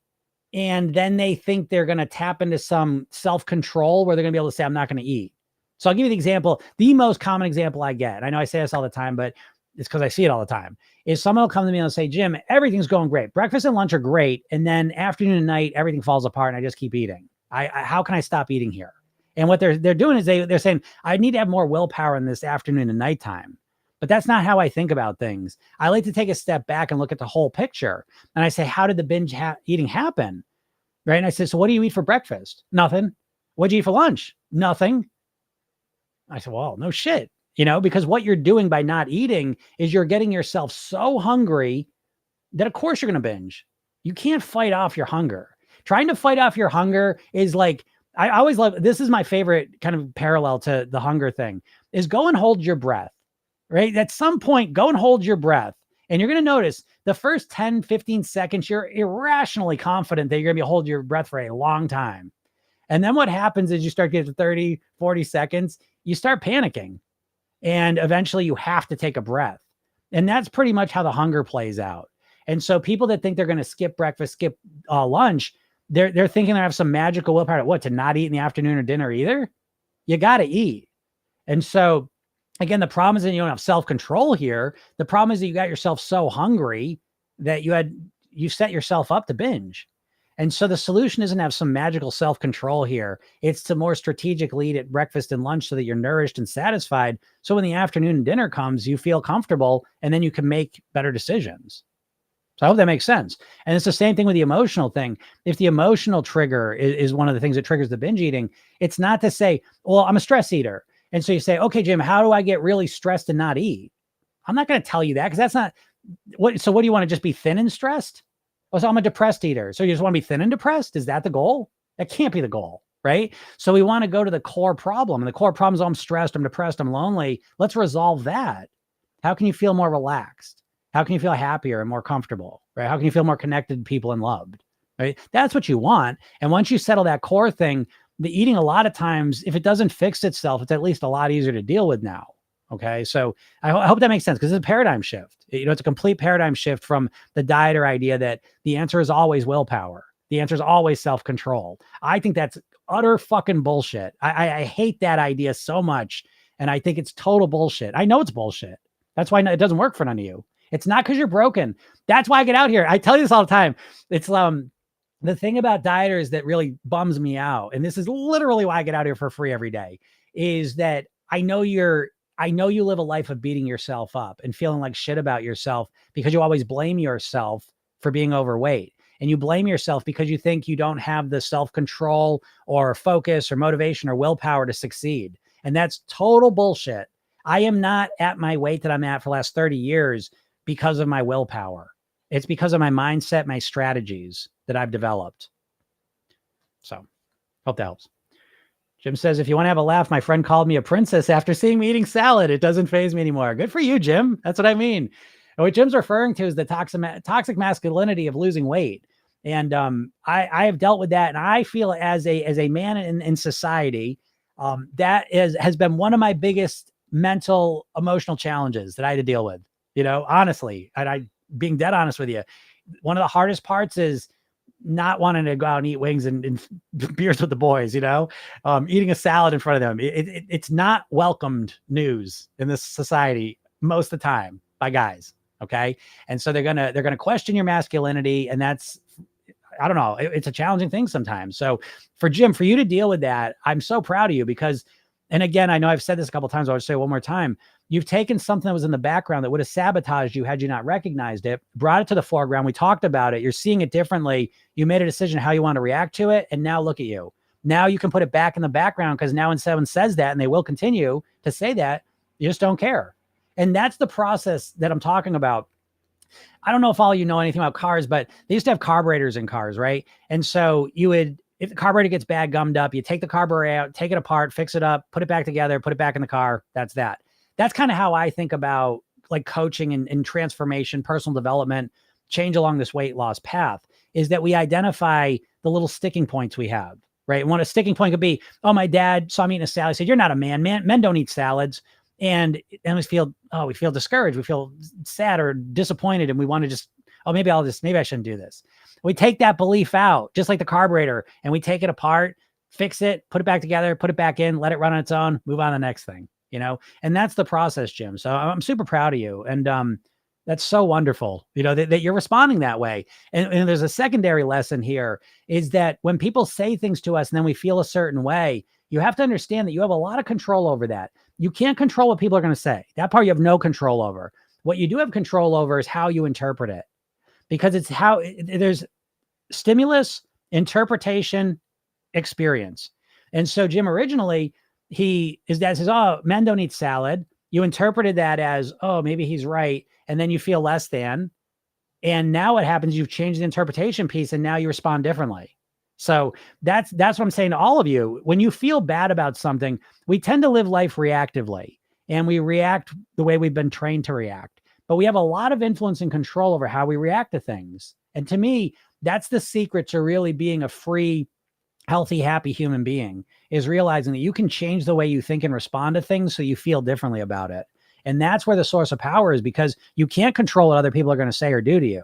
And then they think they're going to tap into some self-control where they're going to be able to say, I'm not going to eat. So I'll give you the example. The most common example I get, I know I say this all the time, but it's because I see it all the time, is someone will come to me and say, Jim, everything's going great. Breakfast and lunch are great. And then afternoon and night, everything falls apart and I just keep eating. How can I stop eating here? And what they're doing is they're saying, I need to have more willpower in this afternoon and nighttime. But that's not how I think about things. I like to take a step back and look at the whole picture. And I say, how did the binge eating happen? right? And I said, so what do you eat for breakfast? Nothing. What do you eat for lunch? Nothing. I said, well, no shit, because what you're doing by not eating is you're getting yourself so hungry that of course you're going to binge. You can't fight off your hunger. Trying to fight off your hunger is like, I always love, this is my favorite kind of parallel to the hunger thing, is go and hold your breath, right? At some point, go and hold your breath. And you're going to notice the first 10, 15 seconds, you're irrationally confident that you're going to be holding your breath for a long time. And then what happens is you start getting to 30, 40 seconds, you start panicking. And eventually you have to take a breath. And that's pretty much how the hunger plays out. And so people that think they're going to skip breakfast, skip lunch, they're thinking they have some magical willpower to not eat in the afternoon or dinner either. You got to eat. And so again, the problem is that you don't have self-control here. The problem is that you got yourself so hungry that you set yourself up to binge. And so the solution isn't to have some magical self-control here. It's to more strategically eat at breakfast and lunch so that you're nourished and satisfied. So when the afternoon and dinner comes, you feel comfortable and then you can make better decisions. So I hope that makes sense. And it's the same thing with the emotional thing. If the emotional trigger is one of the things that triggers the binge eating, it's not to say, well, I'm a stress eater. And so you say, okay, Jim, how do I get really stressed and not eat? I'm not going to tell you that because that's not what. So what do you want to just be thin and stressed? Oh, so I'm a depressed eater. So you just want to be thin and depressed? Is that the goal? That can't be the goal, right? So we want to go to the core problem. And the core problem is, oh, I'm stressed, I'm depressed, I'm lonely. Let's resolve that. How can you feel more relaxed? How can you feel happier and more comfortable, right? How can you feel more connected to people and loved, right? That's what you want. And once you settle that core thing, the eating, a lot of times, if it doesn't fix itself, it's at least a lot easier to deal with now. Okay. So I hope that makes sense because it's a paradigm shift. It's a complete paradigm shift from the dieter idea that the answer is always willpower. The answer is always self-control. I think that's utter fucking bullshit. I hate that idea so much. And I think it's total bullshit. I know it's bullshit. That's why it doesn't work for none of you. It's not because you're broken. That's why I get out here. I tell you this all the time. It's the thing about dieters that really bums me out, and this is literally why I get out here for free every day, is that I know you live a life of beating yourself up and feeling like shit about yourself because you always blame yourself for being overweight. And you blame yourself because you think you don't have the self-control or focus or motivation or willpower to succeed. And that's total bullshit. I am not at my weight that I'm at for the last 30 years because of my willpower. It's because of my mindset, my strategies that I've developed. So hope that helps. Jim says, if you want to have a laugh, my friend called me a princess after seeing me eating salad. It doesn't faze me anymore. Good for you, Jim. That's what I mean. And what Jim's referring to is the toxic masculinity of losing weight. And I have dealt with that. And I feel as a man in society, that has been one of my biggest mental, emotional challenges that I had to deal with, honestly. And I being dead honest with you, one of the hardest parts is not wanting to go out and eat wings and beers with the boys, eating a salad in front of them. It's not welcomed news in this society most of the time by guys. Okay. And so they're going to question your masculinity. And that's, I don't know, it's a challenging thing sometimes. So for Jim, for you to deal with that, I'm so proud of you because, and again, I know I've said this a couple of times, I'll just say it one more time. You've taken something that was in the background that would have sabotaged you had you not recognized it, brought it to the foreground. We talked about it. You're seeing it differently. You made a decision how you want to react to it. And now look at you. Now you can put it back in the background because now when someone says that, and they will continue to say that, you just don't care. And that's the process that I'm talking about. I don't know if all you know anything about cars, but they used to have carburetors in cars, right? And so if the carburetor gets bad gummed up, you take the carburetor out, take it apart, fix it up, put it back together, put it back in the car. That's that. That's kind of how I think about like coaching and transformation, personal development, change along this weight loss path, is that we identify the little sticking points we have, right? And one a sticking point could be, oh, my dad saw me eating a salad. He said, you're not a man. Men don't eat salads. And we feel discouraged. We feel sad or disappointed. And we want to just, maybe I shouldn't do this. We take that belief out, just like the carburetor, and we take it apart, fix it, put it back together, put it back in, let it run on its own, move on to the next thing, and that's the process, Jim. So I'm super proud of you. And that's so wonderful, that you're responding that way. And there's a secondary lesson here is that when people say things to us and then we feel a certain way, you have to understand that you have a lot of control over that. You can't control what people are going to say. That part you have no control over. What you do have control over is how you interpret it, because it's how there's stimulus interpretation, experience. And so Jim, originally, his dad says, oh, men don't eat salad. You interpreted that as, oh, maybe he's right. And then you feel less than. And now what happens, you've changed the interpretation piece and now you respond differently. So that's what I'm saying to all of you. When you feel bad about something, we tend to live life reactively and we react the way we've been trained to react. But we have a lot of influence and control over how we react to things. And to me, that's the secret to really being a free, healthy, happy human being, is realizing that you can change the way you think and respond to things so you feel differently about it. And that's where the source of power is, because you can't control what other people are going to say or do to you.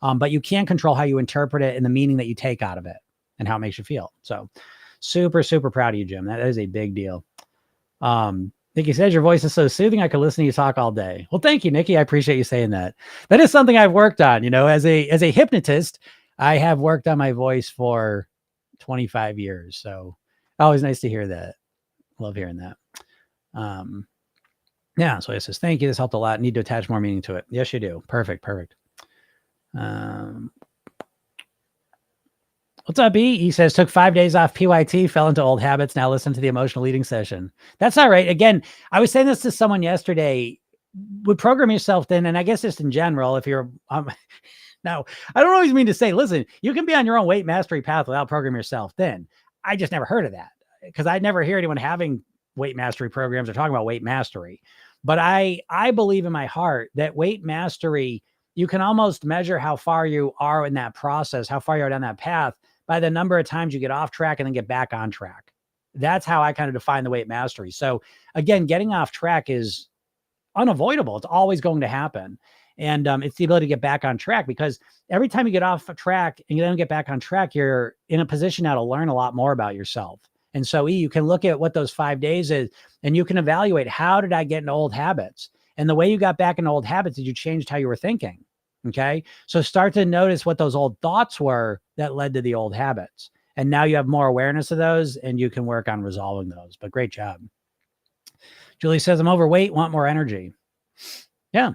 But you can control how you interpret it and the meaning that you take out of it and how it makes you feel. So super, super proud of you, Jim. That is a big deal. Nikki says your voice is so soothing. I could listen to you talk all day. Well, thank you, Nikki. I appreciate you saying that. That is something I've worked on. You know, as a hypnotist, I have worked on my voice for 25 years. So always nice to hear that. Love hearing that. Yeah. So it says, thank you. This helped a lot. Need to attach more meaning to it. Yes, you do. Perfect. Perfect. What's up, E? He says, took 5 days off PYT, fell into old habits. Now listen to the emotional eating session. That's all right. Again, I was saying this to someone yesterday. Would program yourself then, and I guess just in general, if you're, now, I don't always mean to say, listen, you can be on your own weight mastery path without programming yourself thin. I just never heard of that, because I never hear anyone having weight mastery programs or talking about weight mastery. But I believe in my heart that weight mastery, you can almost measure how far you are in that process, how far you are down that path, by the number of times you get off track and then get back on track. That's how I kind of define the weight mastery. So again, getting off track is unavoidable. It's always going to happen. And it's the ability to get back on track, because every time you get off track and you then get back on track, you're in a position now to learn a lot more about yourself. And so you can look at what those 5 days is, and you can evaluate, how did I get into old habits? And the way you got back into old habits is you changed how you were thinking. Okay. So start to notice what those old thoughts were that led to the old habits. And now you have more awareness of those and you can work on resolving those. But great job. Julie says, I'm overweight, want more energy. Yeah.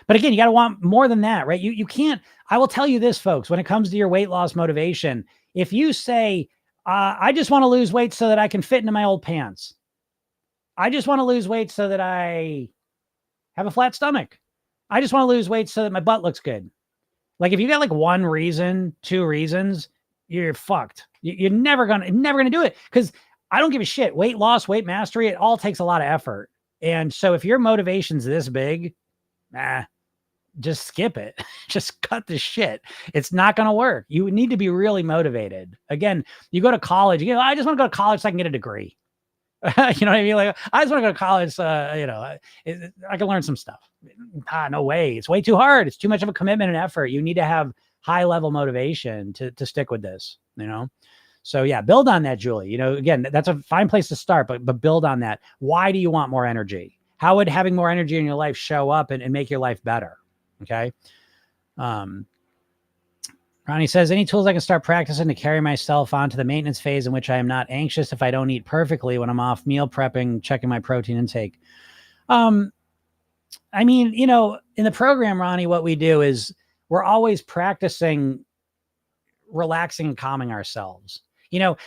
But again, you got to want more than that, right? You can't, I will tell you this, folks, when it comes to your weight loss motivation, if you say, I just want to lose weight so that I can fit into my old pants. I just want to lose weight so that I have a flat stomach. I just want to lose weight so that my butt looks good. Like if you got like one reason, 2 reasons, you're fucked. You're never going to do it, because I don't give a shit. Weight loss, weight mastery, it all takes a lot of effort. And so if your motivation's this big, just skip it. Just cut the shit. It's not going to work. You need to be really motivated. Again, you go to college, I just want to go to college so I can get a degree. You know what I mean? Like, I just want to go to college. I can learn some stuff. No way. It's way too hard. It's too much of a commitment and effort. You need to have high level motivation to stick with this, So yeah, build on that, Julie. Again, that's a fine place to start, but build on that. Why do you want more energy? How would having more energy in your life show up and make your life better? Okay. Ronnie says, any tools I can start practicing to carry myself onto the maintenance phase in which I am not anxious if I don't eat perfectly when I'm off meal prepping, checking my protein intake? In the program, Ronnie, what we do is we're always practicing relaxing and calming ourselves.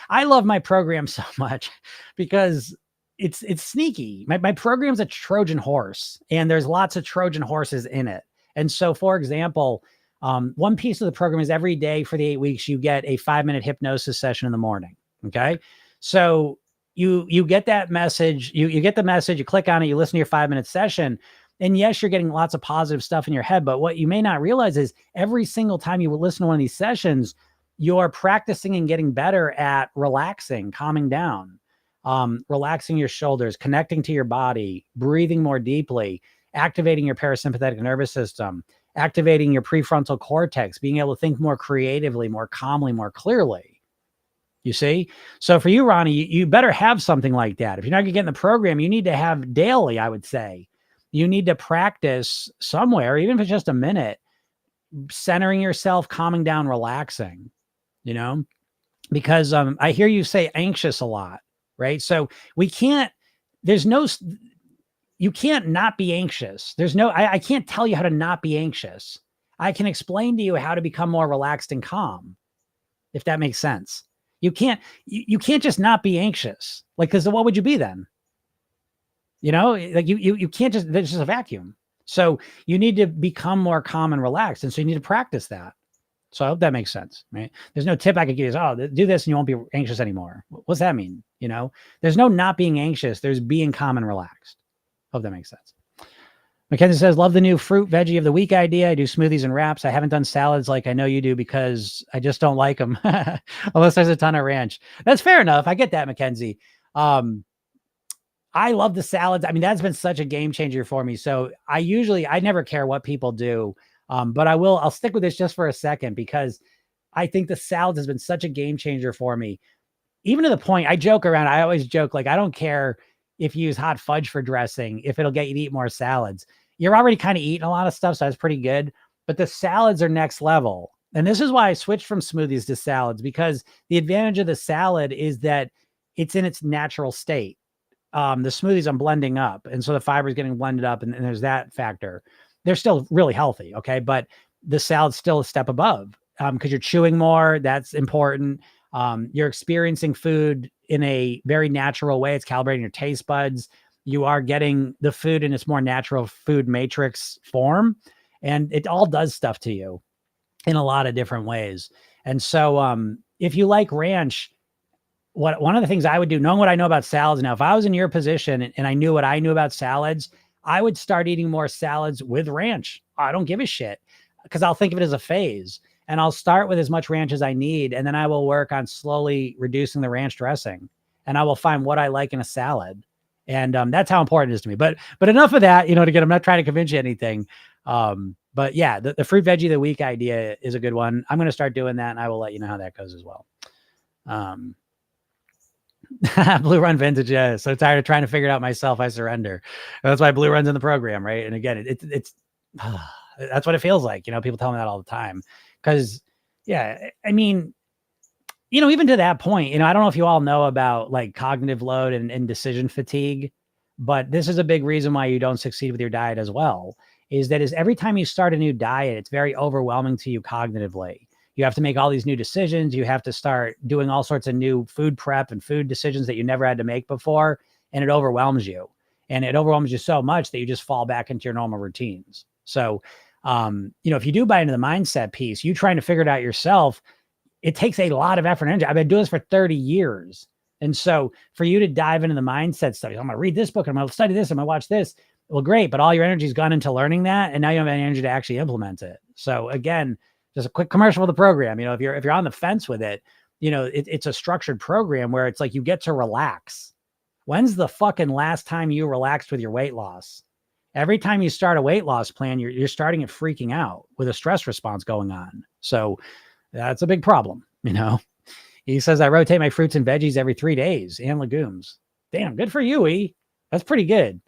I love my program so much because it's sneaky. My program's a Trojan horse, and there's lots of Trojan horses in it. And so, for example, one piece of the program is every day for the 8 weeks, you get a 5-minute hypnosis session in the morning. Okay. So you get that message, you get the message, you click on it, you listen to your 5-minute session. And yes, you're getting lots of positive stuff in your head, but what you may not realize is every single time you listen to one of these sessions, you're practicing and getting better at relaxing, calming down, relaxing your shoulders, connecting to your body, breathing more deeply, activating your parasympathetic nervous system, activating your prefrontal cortex, being able to think more creatively, more calmly, more clearly. You see? So for you, Ronnie, you better have something like that. If you're not going to get in the program, you need to have daily, I would say. You need to practice somewhere, even if it's just a minute, centering yourself, calming down, relaxing, because I hear you say anxious a lot, right? So you can't not be anxious. I can't tell you how to not be anxious. I can explain to you how to become more relaxed and calm. if that makes sense. You can't just not be anxious. Like, because what would you be then? Like you can't just, there's just a vacuum. So you need to become more calm and relaxed. And so you need to practice that. So I hope that makes sense, right? There's no tip I could give you. Oh, do this and you won't be anxious anymore. What's that mean? There's no not being anxious. There's being calm and relaxed. Hope that makes sense. Mackenzie says, love the new fruit veggie of the week idea. I do smoothies and wraps. I haven't done salads like I know you do because I just don't like them unless there's a ton of ranch. That's fair enough. I get that, Mackenzie. I love the salads. I mean, that's been such a game changer for me. So I never care what people do. But I'll stick with this just for a second because I think the salads has been such a game changer for me. Even to the point I joke around. I always joke, like, I don't care if you use hot fudge for dressing, if it'll get you to eat more salads. You're already kind of eating a lot of stuff. So that's pretty good, but the salads are next level. And this is why I switched from smoothies to salads, because the advantage of the salad is that it's in its natural state. The smoothies I'm blending up. And so the fiber is getting blended up and there's that factor. They're still really healthy. Okay. But the salad's still a step above because you're chewing more. That's important. You're experiencing food in a very natural way. It's calibrating your taste buds. You are getting the food in its more natural food matrix form. And it all does stuff to you in a lot of different ways. And so if you like ranch, one of the things I would do, knowing what I know about salads now, if I was in your position and I knew what I knew about salads, I would start eating more salads with ranch. I don't give a shit because I'll think of it as a phase, and I'll start with as much ranch as I need. And then I will work on slowly reducing the ranch dressing, and I will find what I like in a salad. And that's how important it is to me. But enough of that, I'm not trying to convince you anything. But yeah, the fruit veggie of the week idea is a good one. I'm going to start doing that, and I will let you know how that goes as well. Blue Run Vintage, yeah. So tired of trying to figure it out myself. I surrender. That's why Blue Run's in the program, right? And again, it's that's what it feels like. People tell me that all the time. Because, yeah, I mean, even to that point, I don't know if you all know about like cognitive load and decision fatigue, but this is a big reason why you don't succeed with your diet as well. Is every time you start a new diet, it's very overwhelming to you cognitively. You have to make all these new decisions. You have to start doing all sorts of new food prep and food decisions that you never had to make before. And it overwhelms you. And it overwhelms you so much that you just fall back into your normal routines. So, if you do buy into the mindset piece, you trying to figure it out yourself, it takes a lot of effort and energy. I've been doing this for 30 years. And so for you to dive into the mindset studies, I'm going to read this book, I'm going to study this, I'm going to watch this. Well, great. But all your energy's gone into learning that. And now you don't have any energy to actually implement it. So again, just a quick commercial for the program. If you're on the fence with it, it's a structured program where it's like you get to relax. When's the fucking last time you relaxed with your weight loss? Every time you start a weight loss plan, you're starting it freaking out with a stress response going on. So that's a big problem. He says, I rotate my fruits and veggies every 3 days and legumes. Damn, good for you, E. That's pretty good.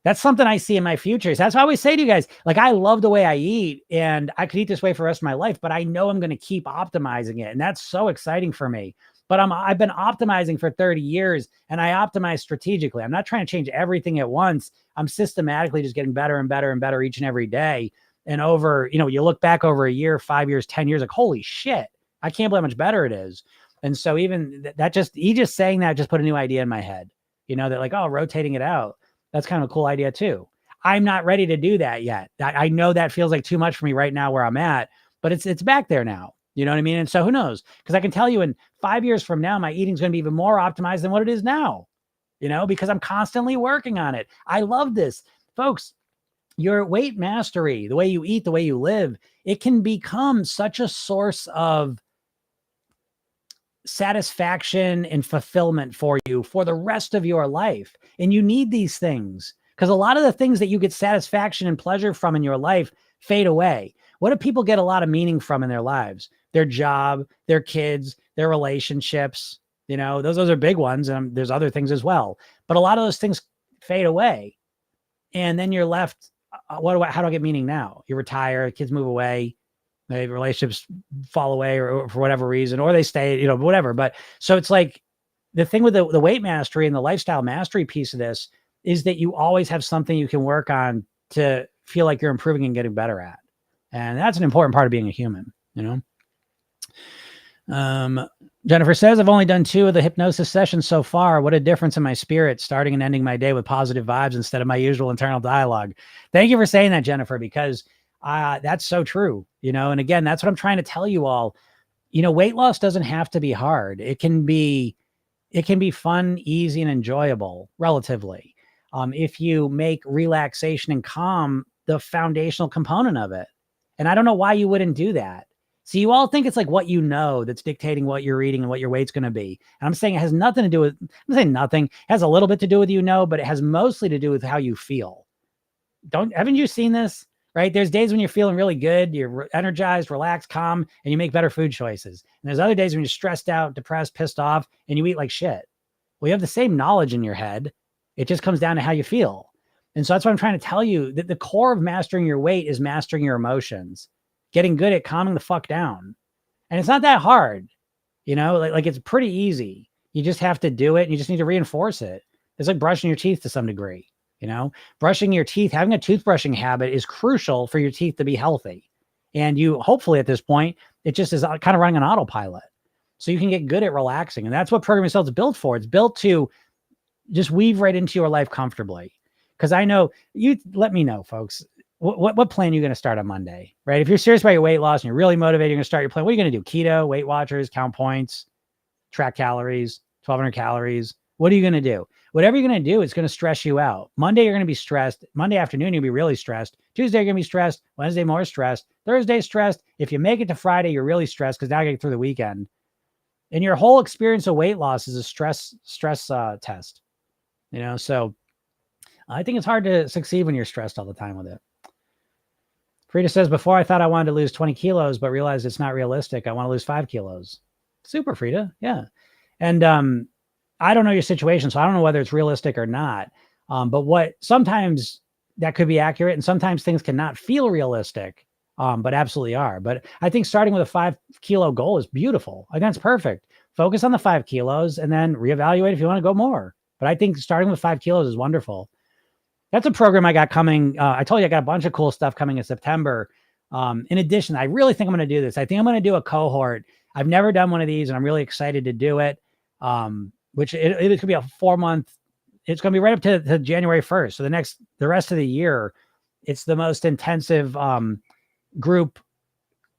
That's something I see in my future. So that's why I always say to you guys, like, I love the way I eat and I could eat this way for the rest of my life, but I know I'm going to keep optimizing it. And that's so exciting for me. But I've been optimizing for 30 years and I optimize strategically. I'm not trying to change everything at once. I'm systematically just getting better and better and better each and every day. And over, you look back over a year, 5 years, 10 years, like, holy shit, I can't believe how much better it is. And so even just saying that just put a new idea in my head, that like, oh, rotating it out. That's kind of a cool idea too. I'm not ready to do that yet. I know that feels like too much for me right now where I'm at, but it's back there now. You know what I mean? And so who knows? Because I can tell you in 5 years from now, my eating's going to be even more optimized than what it is now, because I'm constantly working on it. I love this. Folks, your weight mastery, the way you eat, the way you live, it can become such a source of satisfaction and fulfillment for you for the rest of your life. And you need these things because a lot of the things that you get satisfaction and pleasure from in your life fade away. What do people get a lot of meaning from in their lives? Their job, their kids, their relationships, those are big ones. And there's other things as well, but a lot of those things fade away. And then you're left, how do I get meaning now? You retire, kids move away, maybe relationships fall away or for whatever reason, or they stay, whatever. But so it's like the thing with the weight mastery and the lifestyle mastery piece of this is that you always have something you can work on to feel like you're improving and getting better at. And that's an important part of being a human, Jennifer says, I've only done 2 of the hypnosis sessions so far. What a difference in my spirit, starting and ending my day with positive vibes instead of my usual internal dialogue. Thank you for saying that, Jennifer, because that's so true. And again, that's what I'm trying to tell you all. Weight loss doesn't have to be hard. It can be fun, easy, and enjoyable relatively. If you make relaxation and calm the foundational component of it. And I don't know why you wouldn't do that. So you all think it's like what that's dictating what you're eating and what your weight's going to be. And I'm saying it has nothing to do with, I'm saying nothing. It has a little bit to do with, but it has mostly to do with how you feel. Haven't you seen this? Right? There's days when you're feeling really good, you're energized, relaxed, calm, and you make better food choices. And there's other days when you're stressed out, depressed, pissed off, and you eat like shit. Well, you have the same knowledge in your head. It just comes down to how you feel. And so that's what I'm trying to tell you, that the core of mastering your weight is mastering your emotions, getting good at calming the fuck down. And it's not that hard, like it's pretty easy. You just have to do it. And you just need to reinforce it. It's like brushing your teeth to some degree, brushing your teeth, having a toothbrushing habit is crucial for your teeth to be healthy. And you hopefully at this point, it just is kind of running on autopilot. So you can get good at relaxing. And that's what Program Yourself is built for. It's built to just weave right into your life comfortably. Because I know you let me know, folks, what plan are you going to start on Monday, right? If you're serious about your weight loss and you're really motivated, you're going to start your plan. What are you going to do? Keto, Weight Watchers, count points, track calories, 1,200 calories. What are you going to do? Whatever you're going to do, it's going to stress you out. Monday, you're going to be stressed. Monday afternoon, you'll be really stressed. Tuesday, you're going to be stressed. Wednesday, more stressed. Thursday, stressed. If you make it to Friday, you're really stressed because now you get through the weekend. And your whole experience of weight loss is a stress test. So I think it's hard to succeed when you're stressed all the time with it. Frida says, before I thought I wanted to lose 20 kilos, but realized it's not realistic. I want to lose 5 kilos. Super, Frida. Yeah. And I don't know your situation, so I don't know whether it's realistic or not. But sometimes that could be accurate, and sometimes things cannot feel realistic, but absolutely are. But I think starting with a 5 kilo goal is beautiful. I think that's perfect. Focus on the 5 kilos and then reevaluate if you want to go more. But I think starting with 5 kilos is wonderful. That's a program I got coming. I told you I got a bunch of cool stuff coming in September. In addition, I really think I'm going to do this. I think I'm going to do a cohort. I've never done one of these, and I'm really excited to do it. Which it could be a 4-month. It's going to be right up to January 1st. So the rest of the year, it's the most intensive group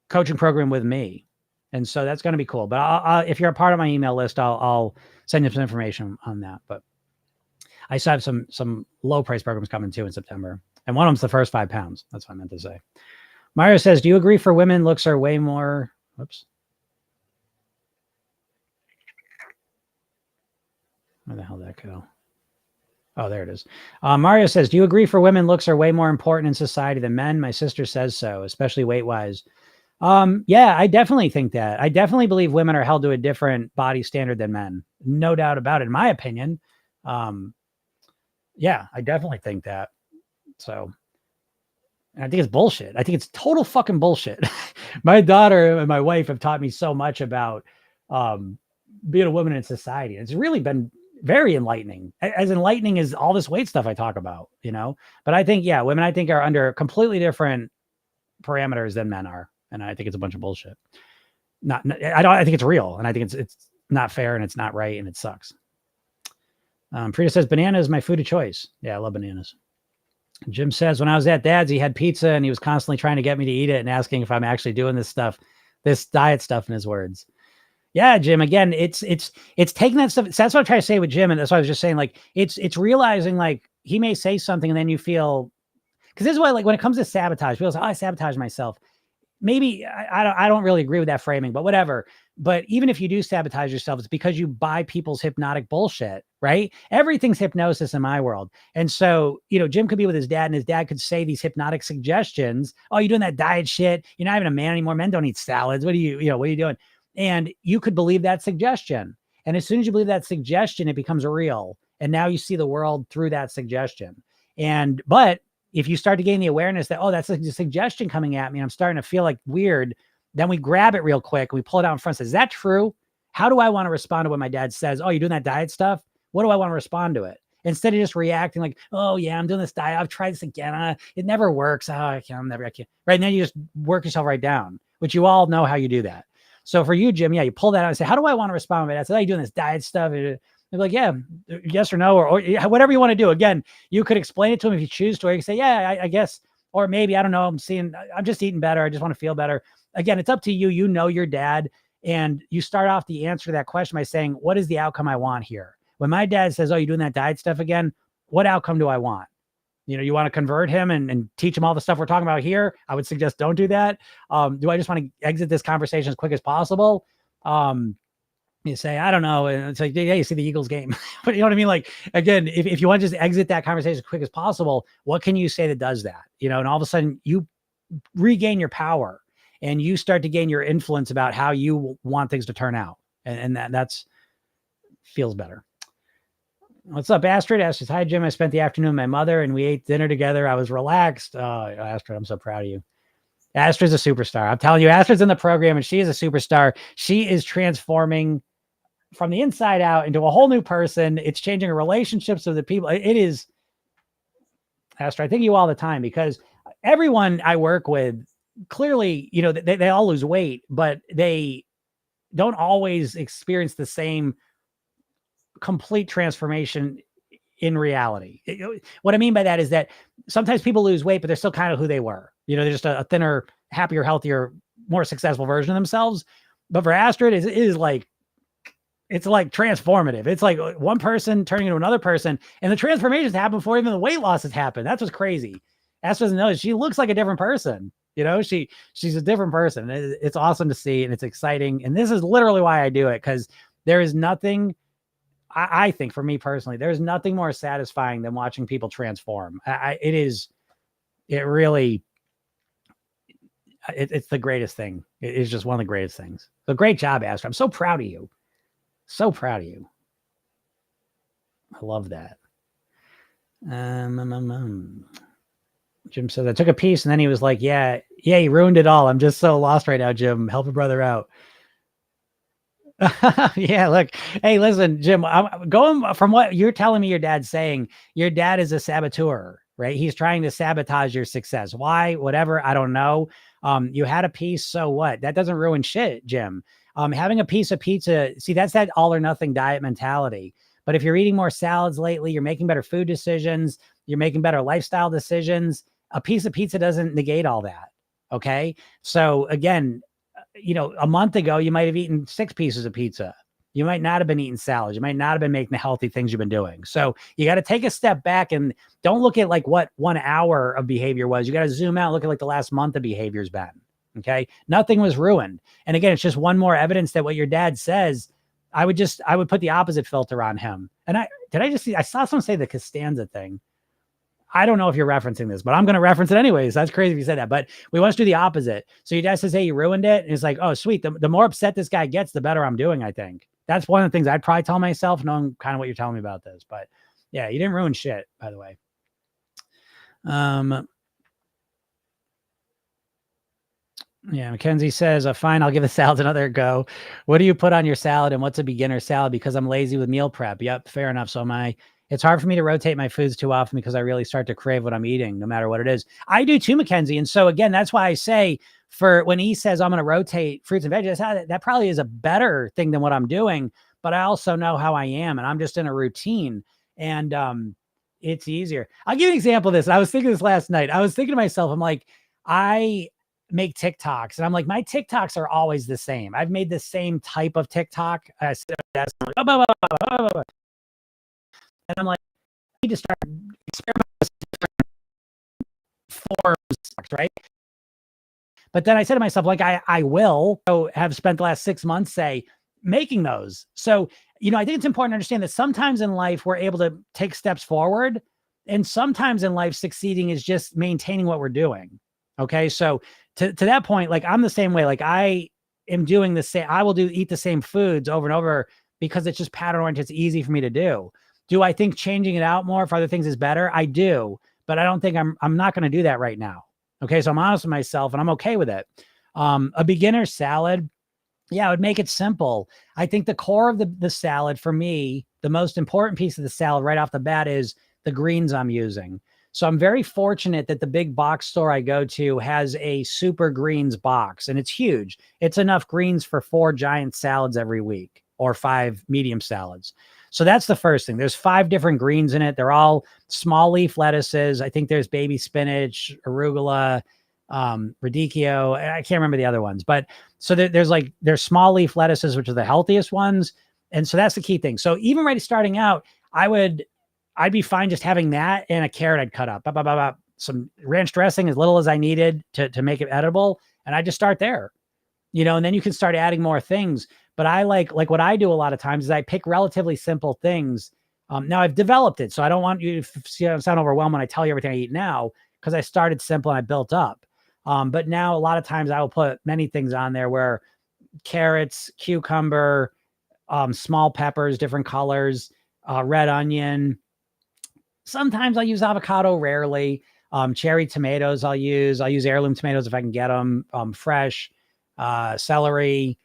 coaching program with me. And so that's going to be cool. But if you're a part of my email list, I'll send you some information on that. But I still have some low price programs coming too in September. And one of them's the first 5 pounds. That's what I meant to say. Mario says, do you agree for women looks are way more, whoops. Where the hell did that go? Oh, there it is. Mario says, do you agree for women looks are way more important in society than men? My sister says so, especially weight wise. Yeah, I definitely think that. I definitely believe women are held to a different body standard than men. No doubt about it, in my opinion. Yeah, I definitely think that. So I think it's bullshit. I think it's total fucking bullshit. My daughter and my wife have taught me so much about being a woman in society. It's really been very enlightening, as enlightening as all this weight stuff I talk about, But I think, yeah, women, I think, are under completely different parameters than men are. And I think it's a bunch of bullshit. I think it's real. And I think it's not fair and it's not right and it sucks. Frida says, banana is my food of choice. Yeah, I love bananas. Jim says, when I was at Dad's, he had pizza and he was constantly trying to get me to eat it and asking if I'm actually doing this diet stuff, in his words. Yeah, Jim, again, it's taking that stuff. So that's what I'm trying to say with Jim. And that's what I was just saying, like, it's realizing, like, he may say something and then you feel, because this is why, like, when it comes to sabotage, people say, oh, I sabotage myself. Maybe I don't really agree with that framing, but whatever. But even if you do sabotage yourself, it's because you buy people's hypnotic bullshit, right? Everything's hypnosis in my world. And so, Jim could be with his dad and his dad could say these hypnotic suggestions. Oh, you're doing that diet shit. You're not even a man anymore. Men don't eat salads. What are you doing? And you could believe that suggestion. And as soon as you believe that suggestion, it becomes real. And now you see the world through that suggestion. But if you start to gain the awareness that, oh, that's a suggestion coming at me, I'm starting to feel like weird, then we grab it real quick. We pull it out in front. Says, is that true? How do I want to respond to what my dad says? Oh, you're doing that diet stuff? What do I want to respond to it? Instead of just reacting like, oh yeah, I'm doing this diet. I've tried this again. It never works. Oh, I can't. Right. And then you just work yourself right down, which you all know how you do that. So for you, Jim, yeah, you pull that out and say, how do I want to respond to that? So, how you doing this diet stuff? And they're like, yeah, yes or no, or whatever you want to do. Again, you could explain it to them if you choose to, or you can say, yeah, I guess, or maybe, I don't know, I'm just eating better. I just want to feel better. Again, it's up to you. You know your dad, and you start off the answer to that question by saying, what is the outcome I want here? When my dad says, oh, you're doing that diet stuff again, what outcome do I want? You want to convert him and teach him all the stuff we're talking about here? I would suggest don't do that. Do I just want to exit this conversation as quick as possible? You say, I don't know. And it's like, yeah, you see the Eagles game. But you know what I mean? Like, again, if you want to just exit that conversation as quick as possible, what can you say that does that? And all of a sudden you regain your power and you start to gain your influence about how you want things to turn out. And that's feels better. What's up, Astrid? Astrid, hi, Jim. I spent the afternoon with my mother and we ate dinner together. I was relaxed. Astrid, I'm so proud of you. Astrid's a superstar. I'm telling you, Astrid's in the program and she is a superstar. She is transforming from the inside out into a whole new person. It's changing her relationships with the people. It is, Astrid, I think you all the time because everyone I work with, clearly, they all lose weight, but they don't always experience the same complete transformation in reality. What I mean by that is that sometimes people lose weight, but they're still kind of who they were. They're just a thinner, happier, healthier, more successful version of themselves. But for Astrid, it's like transformative. It's like one person turning into another person, and the transformations happen before even the weight loss has happened. That's what's crazy. Astrid doesn't know she looks like a different person. She's a different person. It's awesome to see, and it's exciting. And this is literally why I do it, because there is nothing, I think, for me personally, there's nothing more satisfying than watching people transform. It's the greatest thing. It's just one of the greatest things. So great job, Astrid. I'm so proud of you. So proud of you. I love that. Jim says, I took a piece and then he was like, yeah, you ruined it all. I'm just so lost right now, Jim. Help a brother out. Yeah, look. Hey, listen, Jim, I'm going from what you're telling me your dad's saying. Your dad is a saboteur, right? He's trying to sabotage your success. Why? Whatever. I don't know. You had a piece. So what? That doesn't ruin shit, Jim. Having a piece of pizza, see, that's that all or nothing diet mentality. But if you're eating more salads lately, you're making better food decisions, you're making better lifestyle decisions, a piece of pizza doesn't negate all that. Okay. So again, a month ago, you might have eaten 6 pieces of pizza. You might not have been eating salads. You might not have been making the healthy things you've been doing. So you got to take a step back and don't look at like what 1 hour of behavior was. You got to zoom out and look at like the last month of behavior's been. Okay. Nothing was ruined. And again, it's just one more evidence that what your dad says, I would put the opposite filter on him. And I saw someone say the Costanza thing. I don't know if you're referencing this, but I'm going to reference it anyways. That's crazy if you said that, but we want to do the opposite. So your dad says, hey, you ruined it. And it's like, oh, sweet. The more upset this guy gets, the better I'm doing, I think. That's one of the things I'd probably tell myself, knowing kind of what you're telling me about this. But yeah, you didn't ruin shit, by the way. Yeah, Mackenzie says, fine, I'll give the salad another go. What do you put on your salad and what's a beginner salad? Because I'm lazy with meal prep. Yep, fair enough. So am I. It's hard for me to rotate my foods too often because I really start to crave what I'm eating, no matter what it is. I do too, Mackenzie. And so again, that's why I say for when he says I'm going to rotate fruits and veggies, that probably is a better thing than what I'm doing. But I also know how I am, and I'm just in a routine. And it's easier. I'll give you an example of this. I was thinking this last night. I was thinking to myself, I'm like, I make TikToks and I'm like, my TikToks are always the same. I've made the same type of TikTok. And I'm like, I need to start experimenting with different forms, right? But then I said to myself, like, I will have spent the last 6 months, say, making those. So, I think it's important to understand that sometimes in life, we're able to take steps forward. And sometimes in life, succeeding is just maintaining what we're doing. Okay. So to that point, like I'm the same way. Like I am doing the same. I will eat the same foods over and over because it's just pattern oriented. It's easy for me to do. Do I think changing it out more for other things is better? I do, but I don't think I'm not going to do that right now. Okay. So I'm honest with myself and I'm okay with it. A beginner salad. Yeah. I would make it simple. I think the core of the salad for me, the most important piece of the salad right off the bat is the greens I'm using. So I'm very fortunate that the big box store I go to has a super greens box, and it's huge. It's enough greens for 4 giant salads every week or 5 medium salads. So that's the first thing. There's 5 different greens in it. They're all small leaf lettuces. I think there's baby spinach, arugula, radicchio. I can't remember the other ones, but so there's small leaf lettuces, which are the healthiest ones. And so that's the key thing. So even right starting out, I'd be fine just having that and a carrot I'd cut up, some ranch dressing, as little as I needed to make it edible. And I just start there, and then you can start adding more things. But I like what I do a lot of times is I pick relatively simple things. Now I've developed it, so I don't want you to sound overwhelmed when I tell you everything I eat now, because I started simple and I built up. But now a lot of times I will put many things on there where carrots, cucumber, small peppers, different colors, red onion. Sometimes I'll use avocado, rarely. Cherry tomatoes I'll use heirloom tomatoes if I can get them, fresh, celery.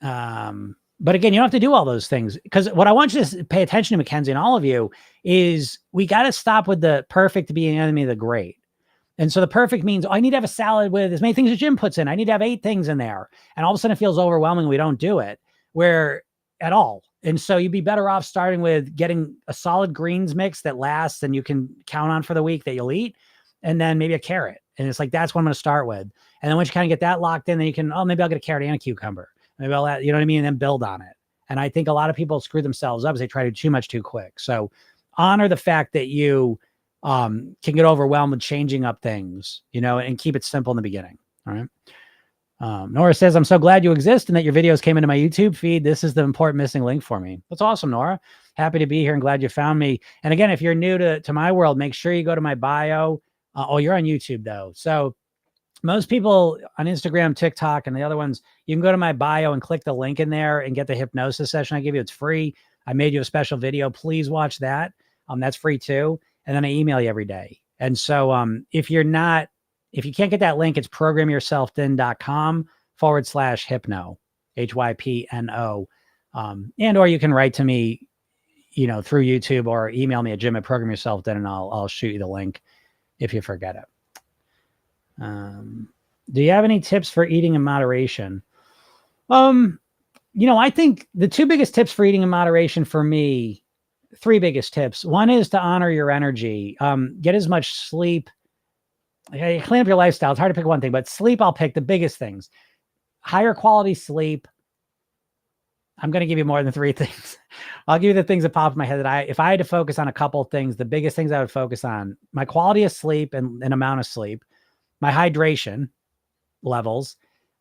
But again, you don't have to do all those things, because what I want you to pay attention to, Mackenzie, and all of you, is we got to stop with the perfect being an enemy of the great. And so the perfect means I need to have a salad with as many things as Jim puts in. I need to have 8 things in there. And all of a sudden it feels overwhelming. We don't do it where at all. And so you'd be better off starting with getting a solid greens mix that lasts and you can count on for the week that you'll eat. And then maybe a carrot. And it's like, that's what I'm going to start with. And then once you kind of get that locked in, then you can, maybe I'll get a carrot and a cucumber. Maybe I'll add, you know what I mean? And then build on it. And I think a lot of people screw themselves up as they try to do too much too quick. So honor the fact that you can get overwhelmed with changing up things, and keep it simple in the beginning. All right. Nora says, I'm so glad you exist and that your videos came into my YouTube feed. This is the important missing link for me. That's awesome, Nora. Happy to be here and glad you found me. And again, if you're new to my world, make sure you go to my bio. You're on YouTube though. So most people on Instagram, TikTok, and the other ones, you can go to my bio and click the link in there and get the hypnosis session I give you. It's free. I made you a special video. Please watch that. That's free too. And then I email you every day. And so if you can't get that link, it's programyourselfthin.com/hypno, HYPNO. Or you can write to me, through YouTube, or email me at jim@programyourselfthin, and I'll shoot you the link if you forget it. Do you have any tips for eating in moderation? I think the 2 biggest tips for eating in moderation for me, 3 biggest tips. One is to honor your energy. Get as much sleep. Clean up your lifestyle. It's hard to pick one thing, but sleep, I'll pick the biggest things. Higher quality sleep. I'm going to give you more than 3 things. I'll give you the things that pop in my head that if I had to focus on a couple of things, the biggest things I would focus on: my quality of sleep and amount of sleep, my hydration levels.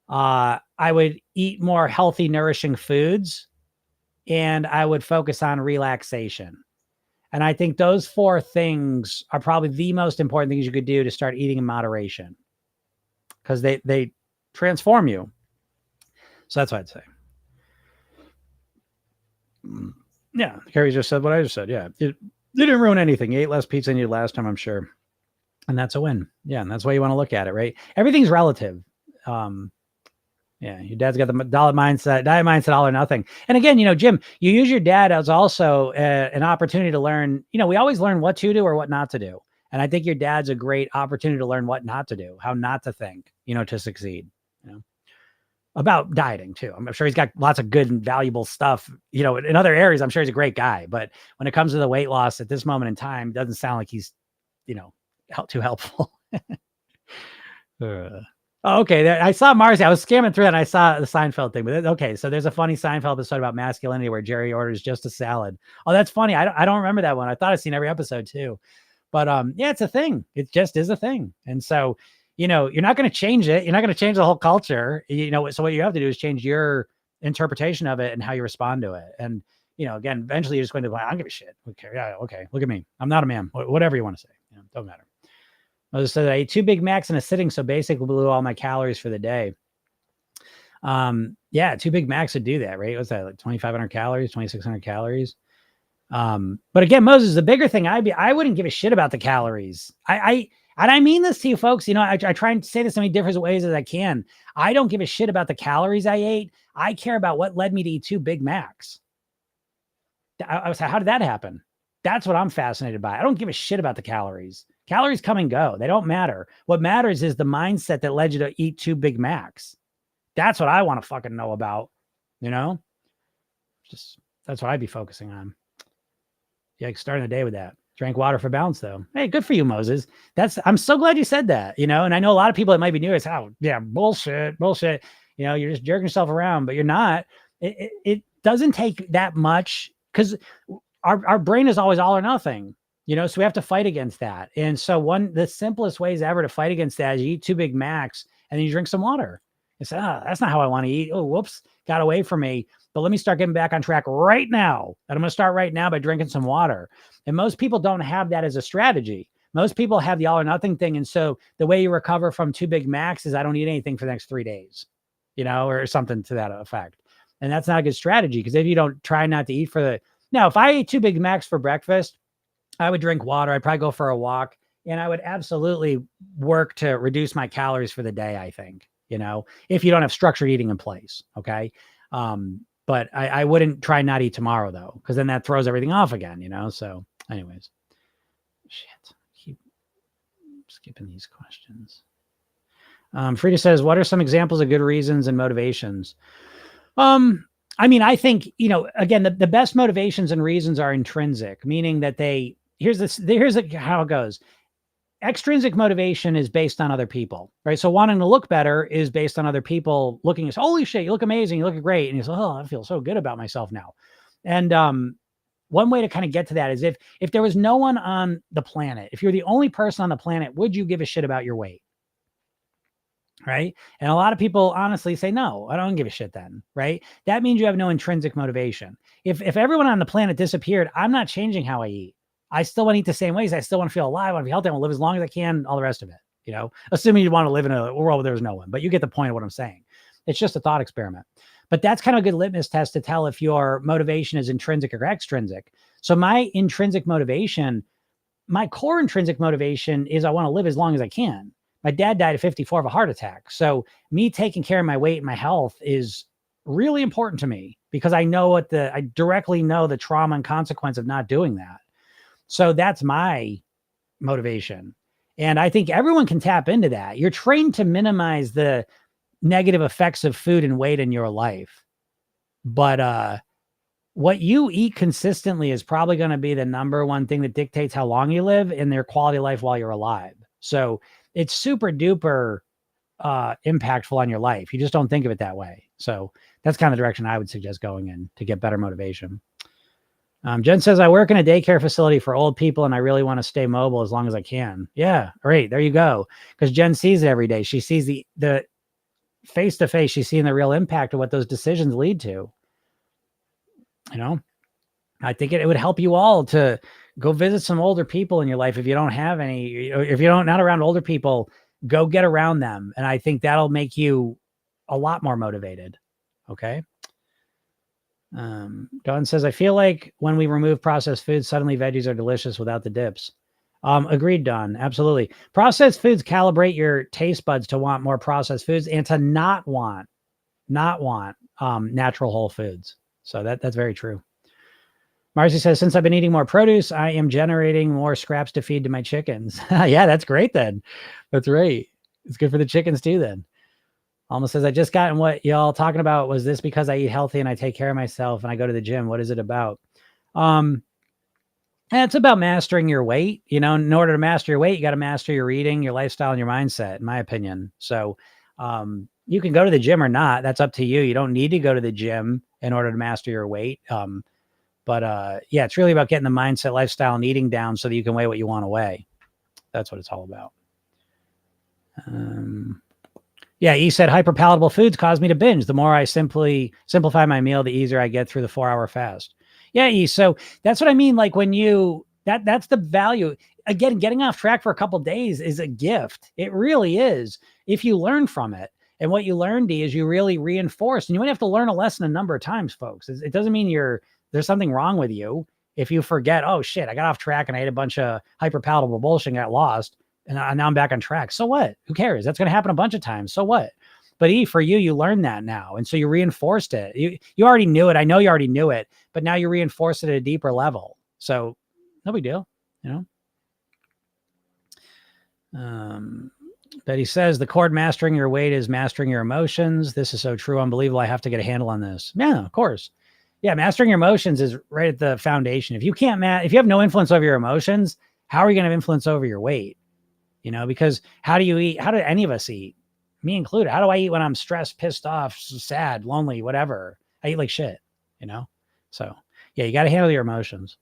I would eat more healthy, nourishing foods, and I would focus on relaxation. And I think those 4 things are probably the most important things you could do to start eating in moderation, because they transform you. So that's what I'd say. Yeah. Carrie just said what I just said. Yeah. You didn't ruin anything. You ate less pizza than you did last time, I'm sure. And that's a win. Yeah. And that's why you want to look at it, right? Everything's relative. Yeah, your dad's got the diet mindset, all or nothing. And again, Jim, you use your dad as also an opportunity to learn. We always learn what to do or what not to do. And I think your dad's a great opportunity to learn what not to do, how not to think, to succeed, about dieting too. I'm sure he's got lots of good and valuable stuff, in other areas. I'm sure he's a great guy, but when it comes to the weight loss at this moment in time, doesn't sound like he's, too helpful. Okay, I saw Marcy. I was scamming through that, and I saw the Seinfeld thing. But okay, so there's a funny Seinfeld episode about masculinity where Jerry orders just a salad. Oh, that's funny. I don't remember that one. I thought I'd seen every episode too. But yeah, it's a thing. It just is a thing. And so, you're not going to change it. You're not going to change the whole culture. So what you have to do is change your interpretation of it and how you respond to it. And again, eventually you're just going to be like, I don't give a shit. Okay, yeah, okay. Look at me. I'm not a man. Whatever you want to say. Don't matter. I just said I ate 2 Big Macs in a sitting, so basically blew all my calories for the day. Yeah, 2 Big Macs would do that, right? What's that, like 2,500 calories, 2,600 calories? But again, Moses, the bigger thing, I wouldn't give a shit about the calories. And I mean this to you folks, I try and say this in many different ways as I can. I don't give a shit about the calories I ate. I care about what led me to eat 2 Big Macs. I was like, how did that happen? That's what I'm fascinated by. I don't give a shit about the calories. Calories come and go. They don't matter. What matters is the mindset that led you to eat 2 Big Macs. That's what I want to fucking know about, Just that's what I'd be focusing on. Yeah, starting the day with that. Drank water for balance, though. Hey, good for you, Moses. I'm so glad you said that, And I know a lot of people that might be new. It's bullshit. You're just jerking yourself around, but you're not. It doesn't take that much because our brain is always all or nothing, so we have to fight against that. And so the simplest ways ever to fight against that is you eat 2 Big Macs and then you drink some water. It's that's not how I want to eat. Oh, whoops, got away from me. But let me start getting back on track right now. And I'm going to start right now by drinking some water. And most people don't have that as a strategy. Most people have the all or nothing thing. And so the way you recover from 2 Big Macs is I don't eat anything for the next 3 days, or something to that effect. And that's not a good strategy because if you don't try not to eat now, if I ate 2 Big Macs for breakfast, I would drink water. I'd probably go for a walk and I would absolutely work to reduce my calories for the day. I think, if you don't have structured eating in place. Okay. But I wouldn't try not eat tomorrow though, because then that throws everything off again, So anyways, shit, keep skipping these questions. Frida says, what are some examples of good reasons and motivations? I think, again, the best motivations and reasons are intrinsic, meaning that here's how it goes. Extrinsic motivation is based on other people, right? So wanting to look better is based on other people looking at, holy shit, you look amazing, you look great. And you say, oh, I feel so good about myself now. And one way to kind of get to that is if there was no one on the planet, if you're the only person on the planet, would you give a shit about your weight? Right? And a lot of people honestly say, no, I don't give a shit then, right? That means you have no intrinsic motivation. If everyone on the planet disappeared, I'm not changing how I eat. I still want to eat the same ways. I still want to feel alive. I want to be healthy. I want to live as long as I can, all the rest of it, assuming you want to live in a world where there's no one, but you get the point of what I'm saying. It's just a thought experiment, but that's kind of a good litmus test to tell if your motivation is intrinsic or extrinsic. So my intrinsic motivation, my core intrinsic motivation is I want to live as long as I can. My dad died at 54 of a heart attack. So me taking care of my weight and my health is really important to me because I directly know the trauma and consequence of not doing that. So that's my motivation. And I think everyone can tap into that. You're trained to minimize the negative effects of food and weight in your life. But what you eat consistently is probably going to be the number one thing that dictates how long you live and their quality of life while you're alive. So it's super duper impactful on your life. You just don't think of it that way. So that's kind of the direction I would suggest going in to get better motivation. Jen says, I work in a daycare facility for old people and I really want to stay mobile as long as I can. Yeah, great. There you go. Because Jen sees it every day. She sees the face-to-face. She's seeing the real impact of what those decisions lead to. I think it would help you all to go visit some older people in your life. If you don't have any, if you're not around older people, go get around them. And I think that'll make you a lot more motivated. Okay. Dawn says, I feel like when we remove processed foods, suddenly veggies are delicious without the dips. Agreed, Dawn. Absolutely. Processed foods calibrate your taste buds to want more processed foods and to not want natural whole foods. So that's very true. Marcy says, since I've been eating more produce, I am generating more scraps to feed to my chickens. Yeah, that's great then. That's right. It's good for the chickens too then. Almost says, I just gotten what y'all talking about. Was this because I eat healthy and I take care of myself and I go to the gym? What is it about? It's about mastering your weight. In order to master your weight, you got to master your eating, your lifestyle, and your mindset, in my opinion. So you can go to the gym or not. That's up to you. You don't need to go to the gym in order to master your weight. But yeah, it's really about getting the mindset, lifestyle, and eating down so that you can weigh what you want to weigh. That's what it's all about. Yeah, he said hyperpalatable foods cause me to binge. The more I simplify my meal, the easier I get through the 4-hour fast. Yeah, so that's what I mean. Like when that's the value. Again, getting off track for a couple of days is a gift. It really is. If you learn from it. And what you learn, is you really reinforce. And you might have to learn a lesson a number of times, folks. It doesn't mean there's something wrong with you. If you forget, oh shit, I got off track and I ate a bunch of hyperpalatable bullshit and got lost. And now I'm back on track. So what? Who cares? That's going to happen a bunch of times. So what? But for you learned that now. And so you reinforced it. You already knew it. I know you already knew it, but now you reinforce it at a deeper level. So no big deal, But he says the cord mastering your weight is mastering your emotions. This is so true. Unbelievable. I have to get a handle on this. Yeah, of course. Yeah, mastering your emotions is right at the foundation. If you can't if you have no influence over your emotions, how are you going to have influence over your weight? Because how do you eat? How do any of us eat? Me included. How do I eat when I'm stressed, pissed off, sad, lonely, whatever? I eat like shit, So yeah, you got to handle your emotions.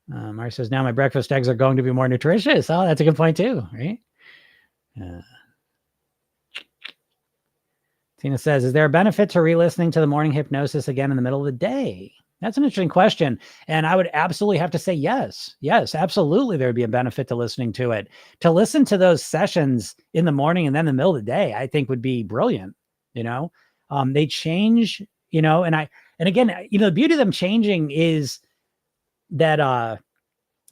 Mark says, now my breakfast eggs are going to be more nutritious. Oh, that's a good point too, right? Tina says, is there a benefit to re-listening to the morning hypnosis again in the middle of the day? That's an interesting question. And I would absolutely have to say yes. Yes, absolutely. There would be a benefit to listening to it. To listen to those sessions in the morning and then in the middle of the day, I think would be brilliant. They change, and again, the beauty of them changing is that,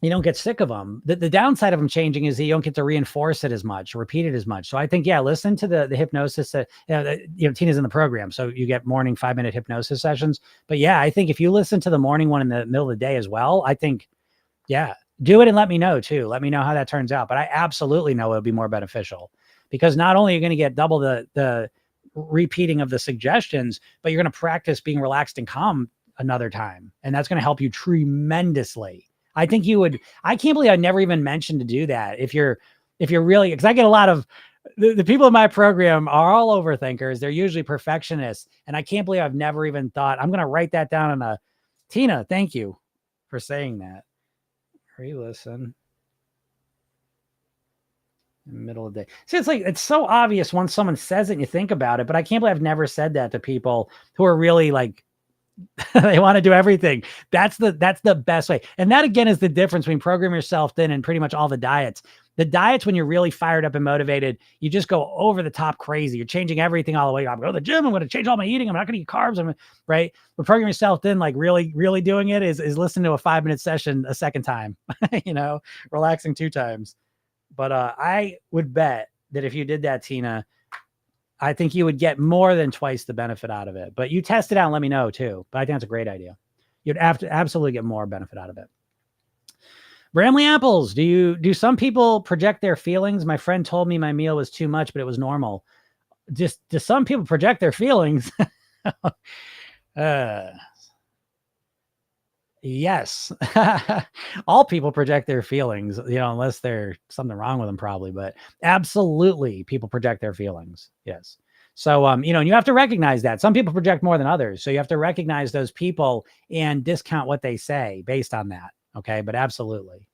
you don't get sick of them. The downside of them changing is that you don't get to reinforce it as much, repeat it as much. So I think, yeah, listen to the hypnosis. Tina's in the program, so you get morning 5-minute hypnosis sessions. But yeah, I think if you listen to the morning one in the middle of the day as well, I think, yeah, do it and let me know too. Let me know how that turns out. But I absolutely know it'll be more beneficial because not only are you going to get double the repeating of the suggestions, but you're going to practice being relaxed and calm another time, and that's going to help you tremendously. I think you would. I can't believe I never even mentioned to do that. If you're really, because I get a lot of the people in my program are all overthinkers. They're usually perfectionists, and I can't believe I've never even thought. I'm going to write that down on a. Tina, thank you for saying that. Re-listen. In the middle of the day. See, it's so obvious once someone says it and you think about it, but I can't believe I've never said that to people who are really like. They want to do everything. That's the best way. And that again is the difference between Program Yourself Thin and pretty much all the diets. The diets, when you're really fired up and motivated, you just go over the top crazy. You're changing everything all the way. I'm going to the gym. I'm going to change all my eating. I'm not going to eat carbs. Right. But Program Yourself Thin, like really, really doing it is listening to a 5-minute session a second time, relaxing 2 times. But I would bet that if you did that, Tina, I think you would get more than twice the benefit out of it. But you test it out and let me know too. But I think that's a great idea. You'd have to absolutely get more benefit out of it. Bramley Apples, do some people project their feelings? My friend told me my meal was too much, but it was normal. Do some people project their feelings? Yes. All people project their feelings, unless there's something wrong with them probably, but absolutely people project their feelings. Yes. So, and you have to recognize that some people project more than others. So you have to recognize those people and discount what they say based on that. Okay. But absolutely.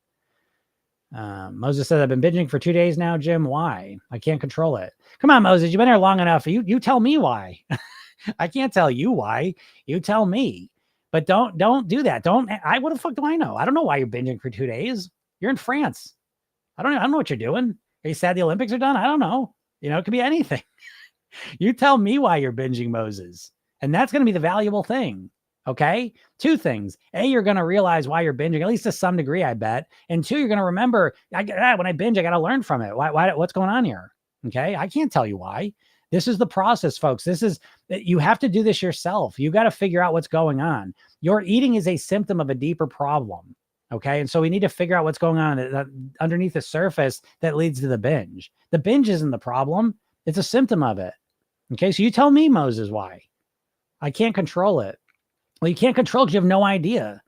Moses says, I've been binging for 2 days now, Jim. Why? I can't control it. Come on, Moses. You've been here long enough. You tell me why. I can't tell you why. You tell me. But don't do that. What the fuck do I know? I don't know why you're binging for 2 days. You're in France. I don't know what you're doing. Are you sad the Olympics are done? I don't know. It could be anything. You tell me why you're binging, Moses. And that's going to be the valuable thing. Okay. 2 things. A, you're going to realize why you're binging, at least to some degree, I bet. And 2, you're going to remember, when I binge, I got to learn from it. What's going on here? Okay. I can't tell you why. This is the process, folks. You have to do this yourself. You got to figure out what's going on. Your eating is a symptom of a deeper problem. Okay. And so we need to figure out what's going on underneath the surface that leads to the binge. The binge isn't the problem. It's a symptom of it. Okay. So you tell me, Moses, why? I can't control it. Well, you can't control because you have no idea.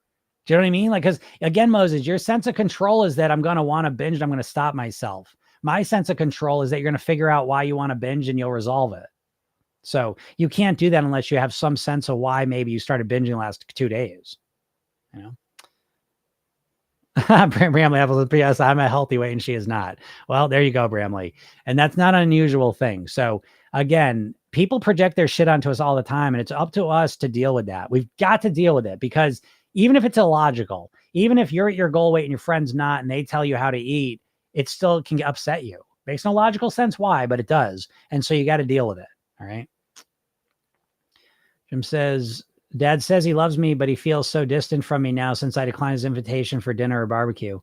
Do you know what I mean? Because again, Moses, your sense of control is that I'm going to want to binge and I'm going to stop myself. My sense of control is that you're going to figure out why you want to binge and you'll resolve it. So you can't do that unless you have some sense of why maybe you started binging the last 2 days. Bramley Apples, P.S. I'm a healthy weight and she is not. Well, there you go, Bramley. And that's not an unusual thing. So again, people project their shit onto us all the time, and it's up to us to deal with that. We've got to deal with it because even if it's illogical, even if you're at your goal weight and your friend's not, and they tell you how to eat, it still can upset you. Makes no logical sense why, but it does. And so you got to deal with it. All right. Jim says, Dad says he loves me, but he feels so distant from me now since I declined his invitation for dinner or barbecue.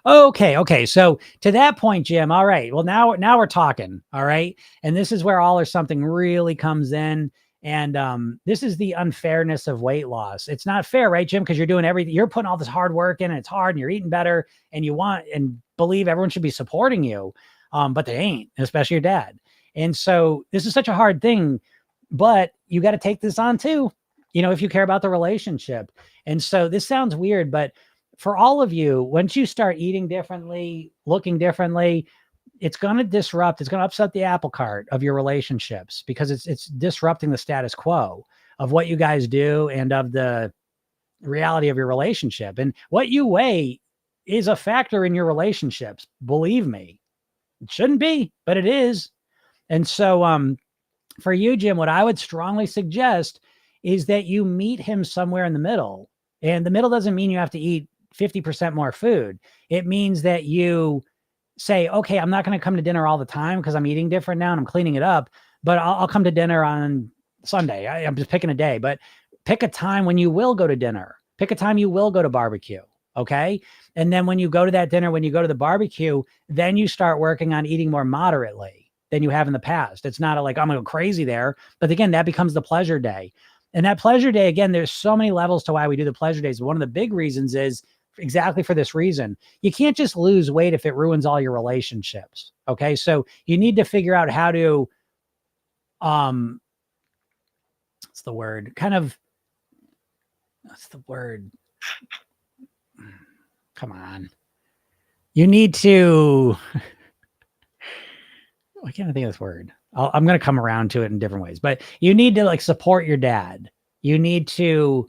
Okay. So to that point, Jim, all right. Well, now we're talking. All right. And this is where all or something really comes in. And this is the unfairness of weight loss. It's not fair, right, Jim? Because you're doing everything, you're putting all this hard work in, and it's hard, and you're eating better, and you want and believe everyone should be supporting you, but they ain't, especially your dad. And so this is such a hard thing, but you got to take this on too, if you care about the relationship. And so this sounds weird, but for all of you, once you start eating differently, looking differently, it's going to disrupt, it's going to upset the apple cart of your relationships, because it's disrupting the status quo of what you guys do and of the reality of your relationship. And what you weigh is a factor in your relationships. Believe me, it shouldn't be, but it is. And so, for you, Jim, what I would strongly suggest is that you meet him somewhere in the middle. And the middle doesn't mean you have to eat 50% more food. It means that you say, okay, I'm not going to come to dinner all the time because I'm eating different now and I'm cleaning it up, but I'll come to dinner on Sunday. I'm just picking a day, but pick a time when you will go to dinner. Pick a time you will go to barbecue. Okay. And then when you go to that dinner, when you go to the barbecue, then you start working on eating more moderately than you have in the past. It's not like I'm going to go crazy there, but again, that becomes the pleasure day. And that pleasure day, again, there's so many levels to why we do the pleasure days. One of the big reasons is exactly for this reason. You can't just lose weight if it ruins all your relationships. Okay. So you need to figure out how to, what's the word? What's the word? Come on. You need to, I can't think of this word. I'm going to come around to it in different ways, but you need to support your dad. You need to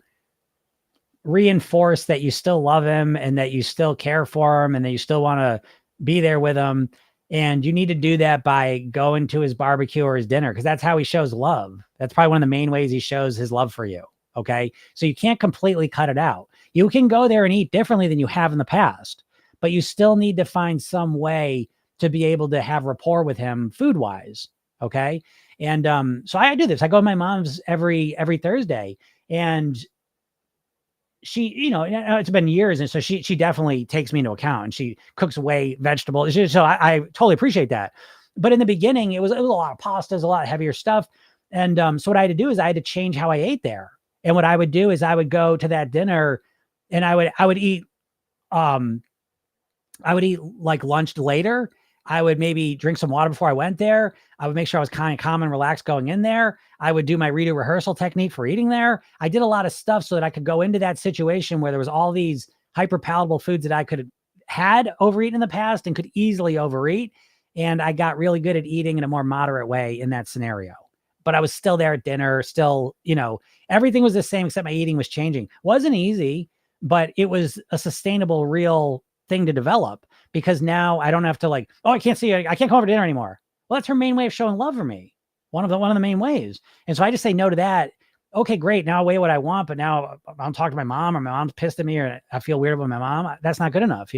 reinforce that you still love him and that you still care for him and that you still want to be there with him. And you need to do that by going to his barbecue or his dinner, because that's how he shows love. That's probably one of the main ways he shows his love for you. Okay. So you can't completely cut it out. You can go there and eat differently than you have in the past, but you still need to find some way to be able to have rapport with him food wise. Okay. And so I do this. I go to my mom's every Thursday, and she, it's been years. And so she definitely takes me into account, and she cooks away vegetables. So I totally appreciate that. But in the beginning, it was a lot of pastas, a lot heavier stuff. And so what I had to do is I had to change how I ate there. And what I would do is I would go to that dinner, and I would eat like lunch later. I would maybe drink some water before I went there. I would make sure I was kind of calm and relaxed going in there. I would do my redo rehearsal technique for eating there. I did a lot of stuff so that I could go into that situation where there was all these hyper palatable foods that I could had overeaten in the past and could easily overeat. And I got really good at eating in a more moderate way in that scenario. But I was still there at dinner, still, everything was the same except my eating was changing. Wasn't easy, but it was a sustainable, real thing to develop, because now I don't have to I can't see you. I can't come over to dinner anymore. Well, that's her main way of showing love for me. One of the main ways. And so I just say no to that. Okay, great. Now I weigh what I want, but now I'm talking to my mom, or my mom's pissed at me, or I feel weird about my mom. That's not good enough,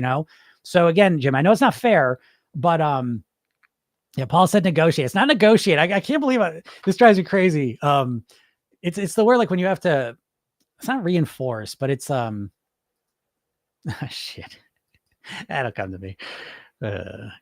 So again, Jim, I know it's not fair, but yeah, Paul said negotiate. It's not negotiate. I can't believe this drives me crazy. It's the word when you have to. It's not reinforce, but it's shit. That'll come to me.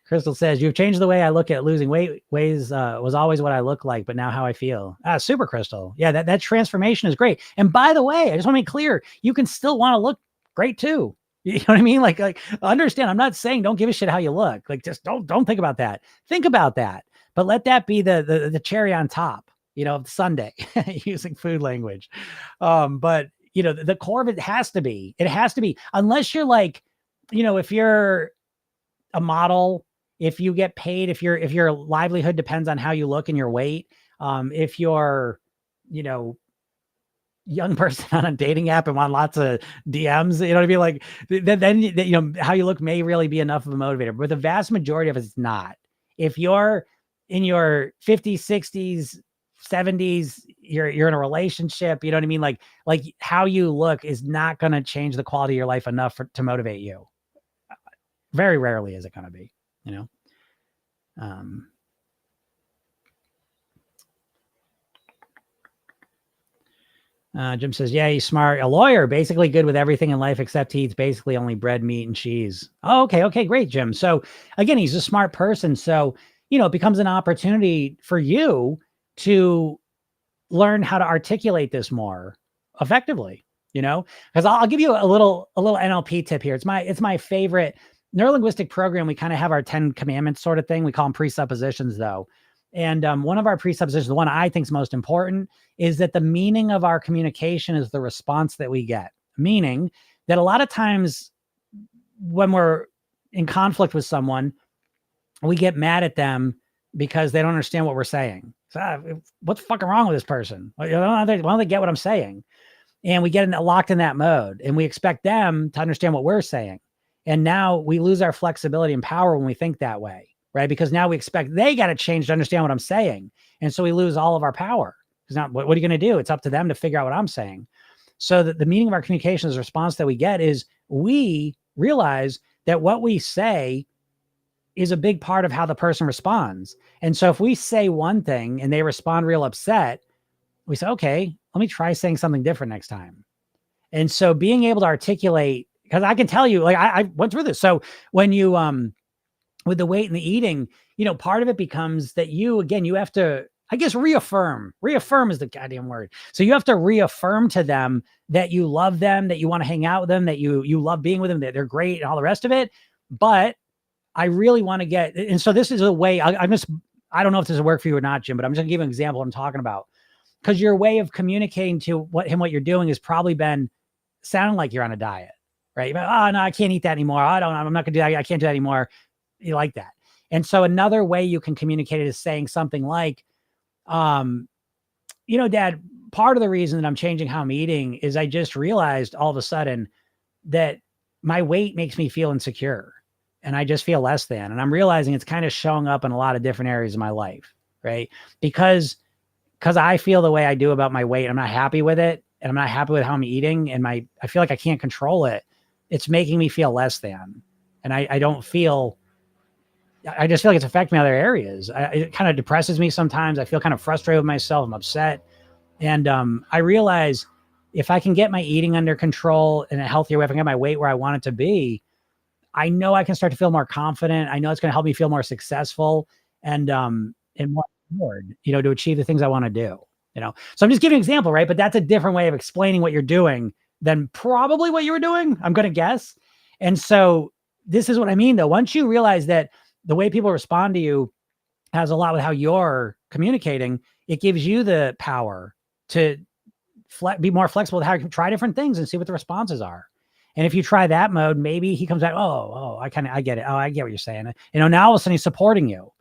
Crystal says, you've changed the way I look at losing weight. Was always what I look like, but now how I feel. Super, Crystal. Yeah, that transformation is great. And by the way, I just want to be clear, you can still want to look great too. You know what I mean? Like understand, I'm not saying don't give a shit how you look. Just don't think about that. Think about that, but let that be the cherry on top, of the sundae, using food language. But the core of it has to be, unless you're if you're a model, if you get paid, if your livelihood depends on how you look and your weight, if you're, young person on a dating app and want lots of DMs, you know what I mean? Then how you look may really be enough of a motivator, but the vast majority of it's not. If you're in your 50s, 60s, 70s, you're in a relationship, you know what I mean? Like how you look is not going to change the quality of your life enough to motivate you. Very rarely is it going to be, Jim says, yeah, he's smart. A lawyer, basically good with everything in life, except he eats basically only bread, meat, and cheese. Oh, okay, great, Jim. So again, he's a smart person. So, it becomes an opportunity for you to learn how to articulate this more effectively, because I'll give you a little NLP tip here. It's my favorite neurolinguistic program. We kind of have our 10 commandments sort of thing. We call them presuppositions though. And one of our presuppositions, the one I think is most important, is that the meaning of our communication is the response that we get. Meaning that a lot of times when we're in conflict with someone, we get mad at them because they don't understand what we're saying. So, what's fucking wrong with this person? Why don't they get what I'm saying? And we get locked in that mode, and we expect them to understand what we're saying. And now we lose our flexibility and power when we think that way, right? Because now we expect they got to change to understand what I'm saying. And so we lose all of our power. Because now what are you going to do? It's up to them to figure out what I'm saying. So that the meaning of our communication is the response that we get is we realize that what we say is a big part of how the person responds. And so if we say one thing and they respond real upset, we say, okay, let me try saying something different next time. And so being able to articulate, because I can tell you, like I went through this. So when you, with the weight and the eating, part of it becomes that you have to, I guess, reaffirm is the goddamn word. So you have to reaffirm to them that you love them, that you want to hang out with them, that you love being with them, that they're great and all the rest of it. But I really want to get, and so this is a way, I don't know if this will work for you or not, Jim, but I'm just gonna give an example of what I'm talking about. Because your way of communicating to what you're doing has probably been sounding like you're on a diet, right? Oh no, I can't eat that anymore. I'm not gonna do that. I can't do that anymore. You like that. And so another way you can communicate it is saying something like, Dad, part of the reason that I'm changing how I'm eating is I just realized all of a sudden that my weight makes me feel insecure. And I just feel less than. And I'm realizing it's kind of showing up in a lot of different areas of my life, right? Because I feel the way I do about my weight. I'm not happy with it. And I'm not happy with how I'm eating. And I feel like I can't control it. It's making me feel less than. And I just feel like it's affecting me in other areas. It kind of depresses me sometimes. I feel kind of frustrated with myself. I'm upset. And I realize if I can get my eating under control in a healthier way, if I can get my weight where I want it to be, I know I can start to feel more confident. I know it's going to help me feel more successful and more bored, to achieve the things I want to do, So I'm just giving an example, right? But that's a different way of explaining what you're doing than probably what you were doing, I'm going to guess. And so this is what I mean, though. Once you realize that the way people respond to you has a lot with how you're communicating, it gives you the power to be more flexible with how you can try different things and see what the responses are. And if you try that mode, maybe he comes back, I get it. Oh, I get what you're saying. Now all of a sudden he's supporting you,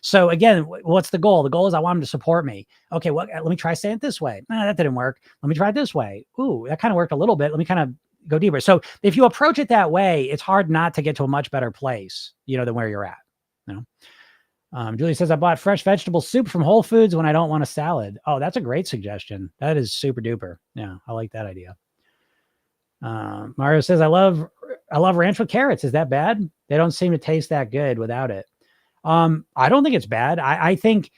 So again, what's the goal? The goal is I want him to support me. Okay, let me try saying it this way. That didn't work. Let me try it this way. Ooh, that kind of worked a little bit. Let me kind of go deeper. So if you approach it that way, it's hard not to get to a much better place, than where you're at. Julie says, I bought fresh vegetable soup from Whole Foods when I don't want a salad. Oh, that's a great suggestion. That is super duper. Yeah, I like that idea. Mario says, I love ranch with carrots. Is that bad? They don't seem to taste that good without it. I don't think it's bad. I think,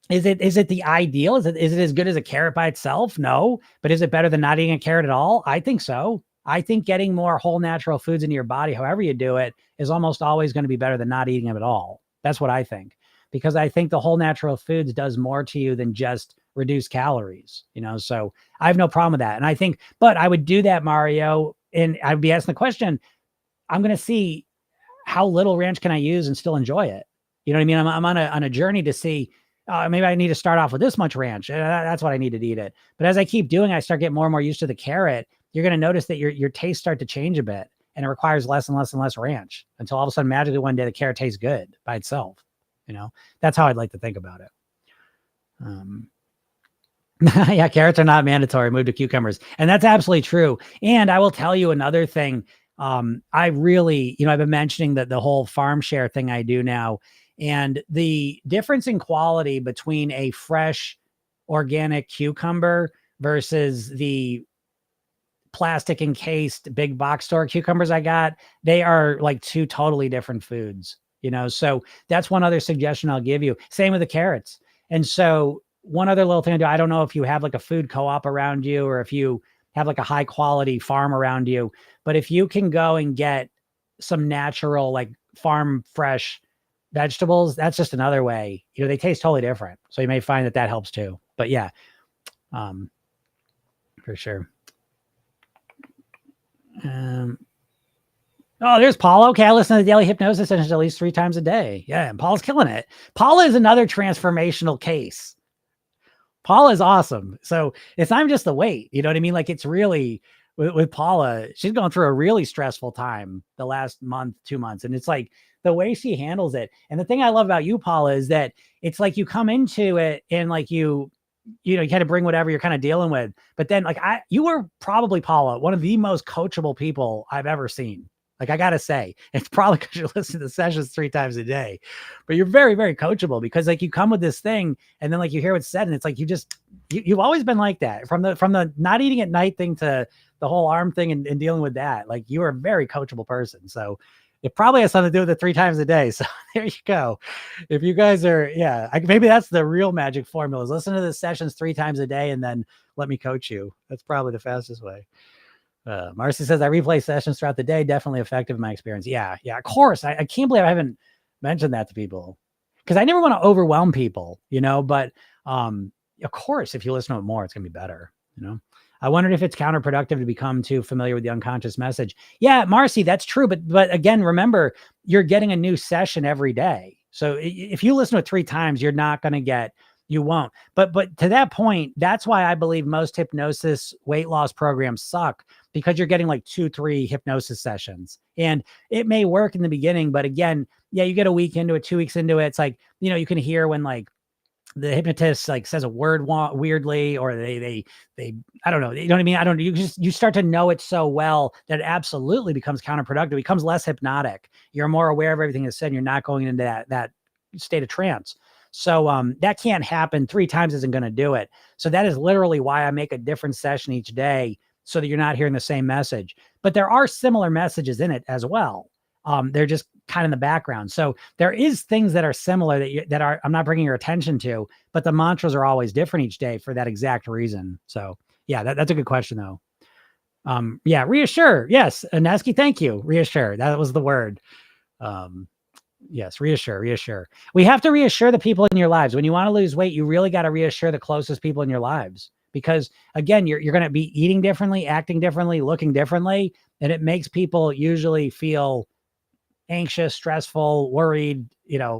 is it the ideal? Is it as good as a carrot by itself? No, but is it better than not eating a carrot at all? I think so. I think getting more whole natural foods into your body, however you do it, is almost always going to be better than not eating them at all. That's what I think, because I think the whole natural foods does more to you than just reduce calories, so I have no problem with that. And I think, but I would do that, Mario, and I'd be asking the question, I'm going to see how little ranch can I use and still enjoy it. You know what I mean? I'm on a journey to see, maybe I need to start off with this much ranch. That's what I need to eat it. But as I keep doing, I start getting more and more used to the carrot. You're going to notice that your tastes start to change a bit, and it requires less and less and less ranch until all of a sudden magically one day the carrot tastes good by itself. That's how I'd like to think about it. Yeah, carrots are not mandatory. Move to cucumbers. And that's absolutely true. And I will tell you another thing. I really, I've been mentioning that the whole farm share thing I do now, and the difference in quality between a fresh organic cucumber versus the plastic encased big box store cucumbers I got, they are like two totally different foods, so that's one other suggestion I'll give you. Same with the carrots. And so one other little thing I do, I don't know if you have like a food co-op around you or if you have like a high quality farm around you, but if you can go and get some natural, like farm fresh vegetables, that's just another way, they taste totally different. So you may find that helps too. But yeah, for sure. Oh, there's Paula. Okay, I listen to the daily hypnosis sessions at least 3 times a day. Yeah, and Paula's killing it. Paula is another transformational case. Paula is awesome. So it's not just the weight. You know what I mean? Like it's really with Paula, she's going through a really stressful time the last month, 2 months. And it's like the way she handles it. And the thing I love about you, Paula, is that it's like you come into it and like you kind of bring whatever you're kind of dealing with. But then like you were probably, Paula, one of the most coachable people I've ever seen. Like I gotta say, it's probably because you listen to the sessions 3 times a day, but you're very, very coachable because like you come with this thing and then like you hear what's said and it's like you've always been like that from the not eating at night thing to the whole arm thing and dealing with that. Like you are a very coachable person. So it probably has something to do with the 3 times a day. So there you go. If you guys are, maybe that's the real magic formula is listen to the sessions 3 times a day and then let me coach you. That's probably the fastest way. Marcy says, I replay sessions throughout the day. Definitely effective in my experience. Yeah, of course. I can't believe I haven't mentioned that to people because I never want to overwhelm people, but of course, if you listen to it more, it's going to be better, I wondered if it's counterproductive to become too familiar with the unconscious message. Yeah, Marcy, that's true. But again, remember, you're getting a new session every day. So if you listen to it 3 times, you're not going to get, you won't. But to that point, that's why I believe most hypnosis weight loss programs suck because you're getting like 2-3 hypnosis sessions and it may work in the beginning, but again, you get a week into it, 2 weeks into it. It's like, you can hear when like the hypnotist like says a word weirdly, or they, I don't know. You know what I mean? I don't know. You start to know it so well that it absolutely becomes counterproductive. It becomes less hypnotic. You're more aware of everything that's said. You're not going into that state of trance. So that can't happen 3 times isn't going to do it. So that is literally why I make a different session each day so that you're not hearing the same message, but there are similar messages in it as well. They're just kind of in the background. So there is things that are similar that I'm not bringing your attention to, but the mantras are always different each day for that exact reason. So yeah, that's a good question though. Reassure. Yes. Aneski, thank you. Reassure. That was the word. Yes. Reassure. We have to reassure the people in your lives. When you want to lose weight, you really got to reassure the closest people in your lives. Because again, you're going to be eating differently, acting differently, looking differently. And it makes people usually feel anxious, stressful, worried,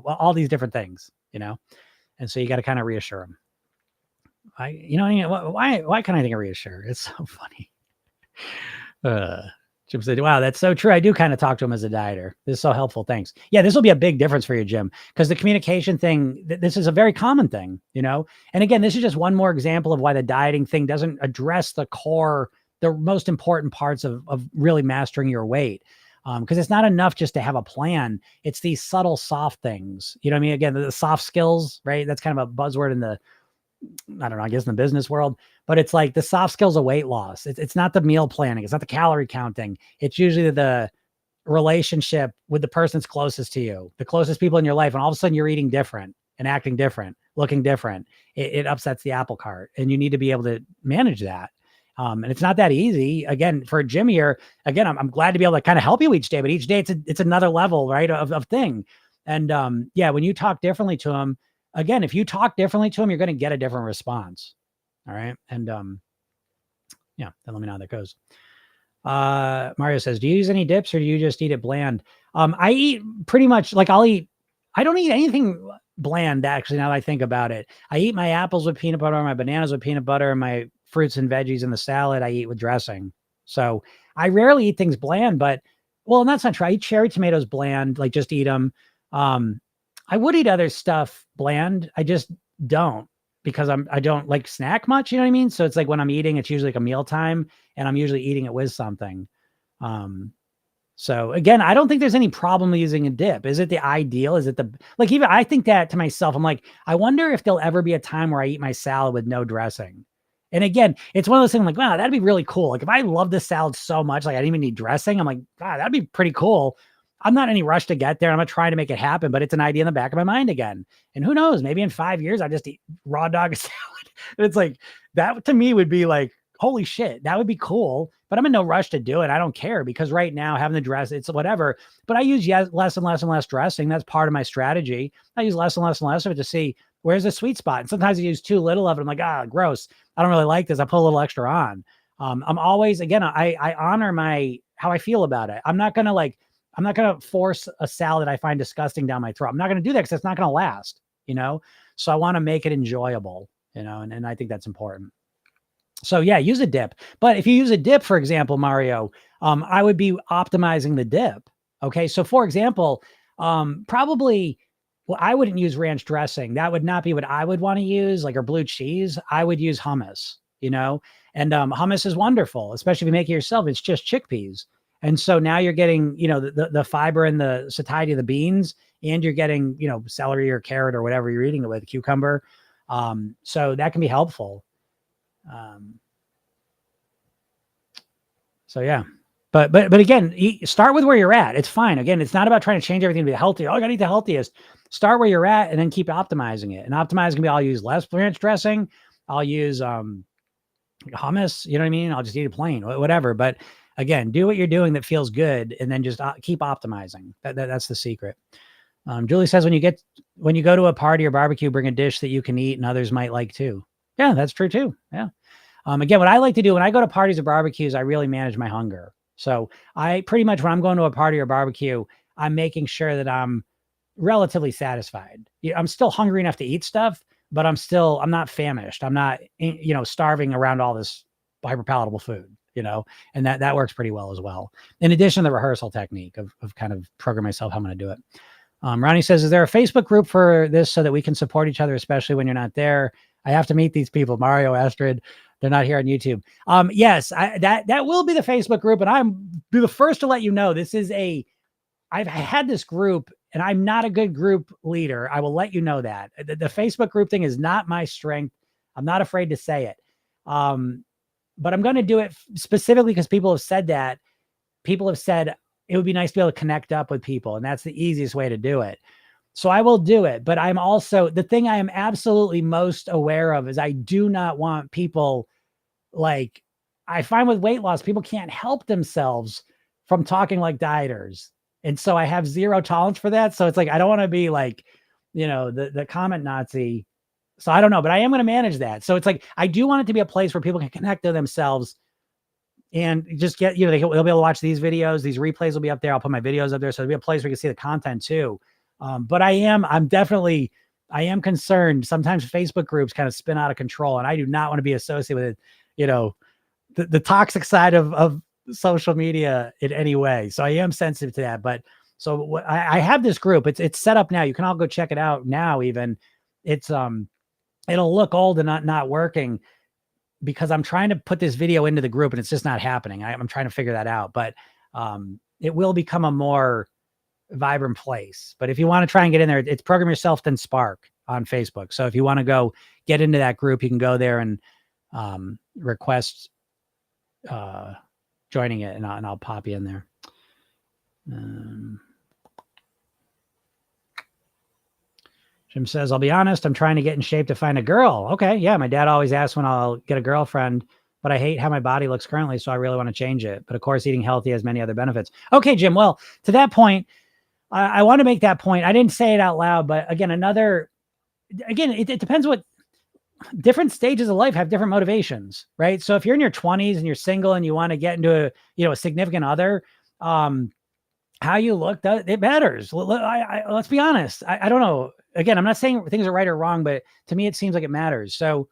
all these different things, and so you got to kind of reassure them. Why can I think of reassure? It's so funny. Jim said, wow, that's so true. I do kind of talk to him as a dieter. This is so helpful. Thanks. Yeah, this will be a big difference for you, Jim, because the communication thing, this is a very common thing, and again, this is just one more example of why the dieting thing doesn't address the core, the most important parts of really mastering your weight. Because it's not enough just to have a plan. It's these subtle, soft things. You know what I mean? Again, the soft skills, right? That's kind of a buzzword in the, I don't know, I guess in the business world, but it's like the soft skills of weight loss. It's not the meal planning. It's not the calorie counting. It's usually the relationship with the person that's closest to you, the closest people in your life. And all of a sudden you're eating different and acting different, looking different. It upsets the apple cart and you need to be able to manage that. And it's not that easy. Again, for Jim here, again, I'm glad to be able to kind of help you each day, but each day it's another level, right, of thing. And when you talk differently to him, again, if you talk differently to him, you're going to get a different response. All right. And then let me know how that goes. Mario says, do you use any dips or do you just eat it bland? I eat pretty much like I don't eat anything bland, actually, now that I think about it. I eat my apples with peanut butter, my bananas with peanut butter, and my fruits and veggies in the salad I eat with dressing. So I rarely eat things bland, but well, that's not true. I eat cherry tomatoes bland, like just eat them. I would eat other stuff bland. I just don't because I don't like snack much. You know what I mean? So it's like when I'm eating, it's usually like a mealtime and I'm usually eating it with something. So again, I don't think there's any problem using a dip. Is it the ideal? Is it even I think that to myself, I'm like, I wonder if there'll ever be a time where I eat my salad with no dressing. And again, it's one of those things like, wow, that'd be really cool. Like if I love this salad so much, like I didn't even need dressing. I'm like, wow, that'd be pretty cool. I'm not in any rush to get there. I'm not trying to make it happen, but it's an idea in the back of my mind again. And who knows, maybe in 5 years, I just eat raw dog salad. And it's like, that to me would be like, holy shit, that would be cool. But I'm in no rush to do it. I don't care because right now having the dress, it's whatever. But I use less and less and less dressing. That's part of my strategy. I use less and less and less of it to see, Where's the sweet spot? And sometimes I use too little of it. I'm like, gross. I don't really like this. I put a little extra on. I'm always, again, I honor how I feel about it. I'm not going to force a salad I find disgusting down my throat. I'm not going to do that because it's not going to last, So I want to make it enjoyable, and I think that's important. So yeah, use a dip. But if you use a dip, for example, Mario, I would be optimizing the dip. Okay. So for example, probably, well, I wouldn't use ranch dressing. That would not be what I would want to use, like, or blue cheese. I would use hummus, and hummus is wonderful, especially if you make it yourself. It's just chickpeas. And so now you're getting, the fiber and the satiety of the beans, and you're getting, celery or carrot or whatever you're eating it with, cucumber. So that can be helpful. So yeah, but again, start with where you're at. It's fine. Again, it's not about trying to change everything to be healthy. Oh, I gotta eat the healthiest. Start where you're at and then keep optimizing it. And optimizing can be, I'll use less ranch dressing. I'll use, hummus, you know what I mean? I'll just eat it plain, whatever. But again, do what you're doing that feels good, and then just keep optimizing. That's the secret. Julie says, when you go to a party or barbecue, bring a dish that you can eat and others might like too. Yeah, that's true too. Yeah. Again, what I like to do when I go to parties or barbecues, I really manage my hunger. So I pretty much, when I'm going to a party or barbecue, I'm making sure that I'm relatively satisfied. I'm still hungry enough to eat stuff, but I'm not famished. I'm not, starving around all this hyperpalatable food, and that works pretty well as well. In addition to the rehearsal technique of kind of program myself how I'm going to do it. Ronnie says, is there a Facebook group for this so that we can support each other, especially when you're not there? I have to meet these people, Mario, Astrid. They're not here on YouTube. Yes, that will be the Facebook group. And I'm be the first to let you know, I've had this group and I'm not a good group leader. I will let you know that the Facebook group thing is not my strength. I'm not afraid to say it. But I'm going to do it specifically because people have said that. People have said it would be nice to be able to connect up with people. And that's the easiest way to do it. So I will do it. But I'm also, the thing I am absolutely most aware of is I do not want people, like, I find with weight loss, people can't help themselves from talking like dieters. And so I have zero tolerance for that. So it's like, I don't want to be like, the comment Nazi. So I don't know, but I am going to manage that. So it's like, I do want it to be a place where people can connect to themselves and just get, they'll be able to watch these videos. These replays will be up there. I'll put my videos up there. So it'll be a place where you can see the content too. But I am concerned. Sometimes Facebook groups kind of spin out of control, and I do not want to be associated with the toxic side of social media in any way. So I am sensitive to that. But so I have this group. It's set up now. You can all go check it out now. Even it's it'll look old and not working because I'm trying to put this video into the group and it's just not happening. I'm trying to figure that out. But it will become a more vibrant place. But if you want to try and get in there, it's Program Yourself Then Spark on Facebook. So if you want to go get into that group, you can go there and request joining it, and I'll pop you in there. Jim says, I'll be honest, I'm trying to get in shape to find a girl. Okay, yeah, my dad always asks when I'll get a girlfriend, but I hate how my body looks currently, so I really want to change it. But of course, eating healthy has many other benefits. Okay, Jim, well, to that point, I want to make that point. I didn't say it out loud, but again, it depends what different stages of life have different motivations, right? So if you're in your 20s and you're single and you want to get into a significant other, how you look, it matters. Let's be honest. I don't know. Again, I'm not saying things are right or wrong, but to me, it seems like it matters. So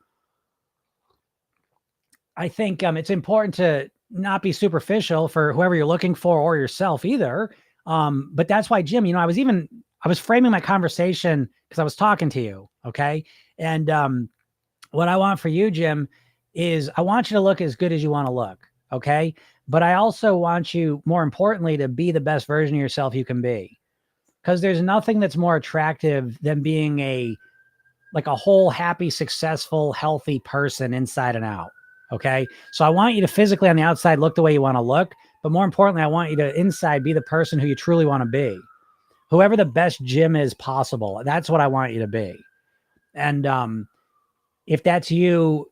I think it's important to not be superficial for whoever you're looking for or yourself either. But that's why, Jim, I was framing my conversation because I was talking to you. Okay. And what I want for you, Jim, is I want you to look as good as you want to look. Okay. But I also want you, more importantly, to be the best version of yourself you can be. Because there's nothing that's more attractive than being a whole, happy, successful, healthy person inside and out. Okay. So I want you to physically on the outside look the way you want to look. But more importantly, I want you to inside be the person who you truly want to be. Whoever the best Jim is possible. That's what I want you to be. And if that's you,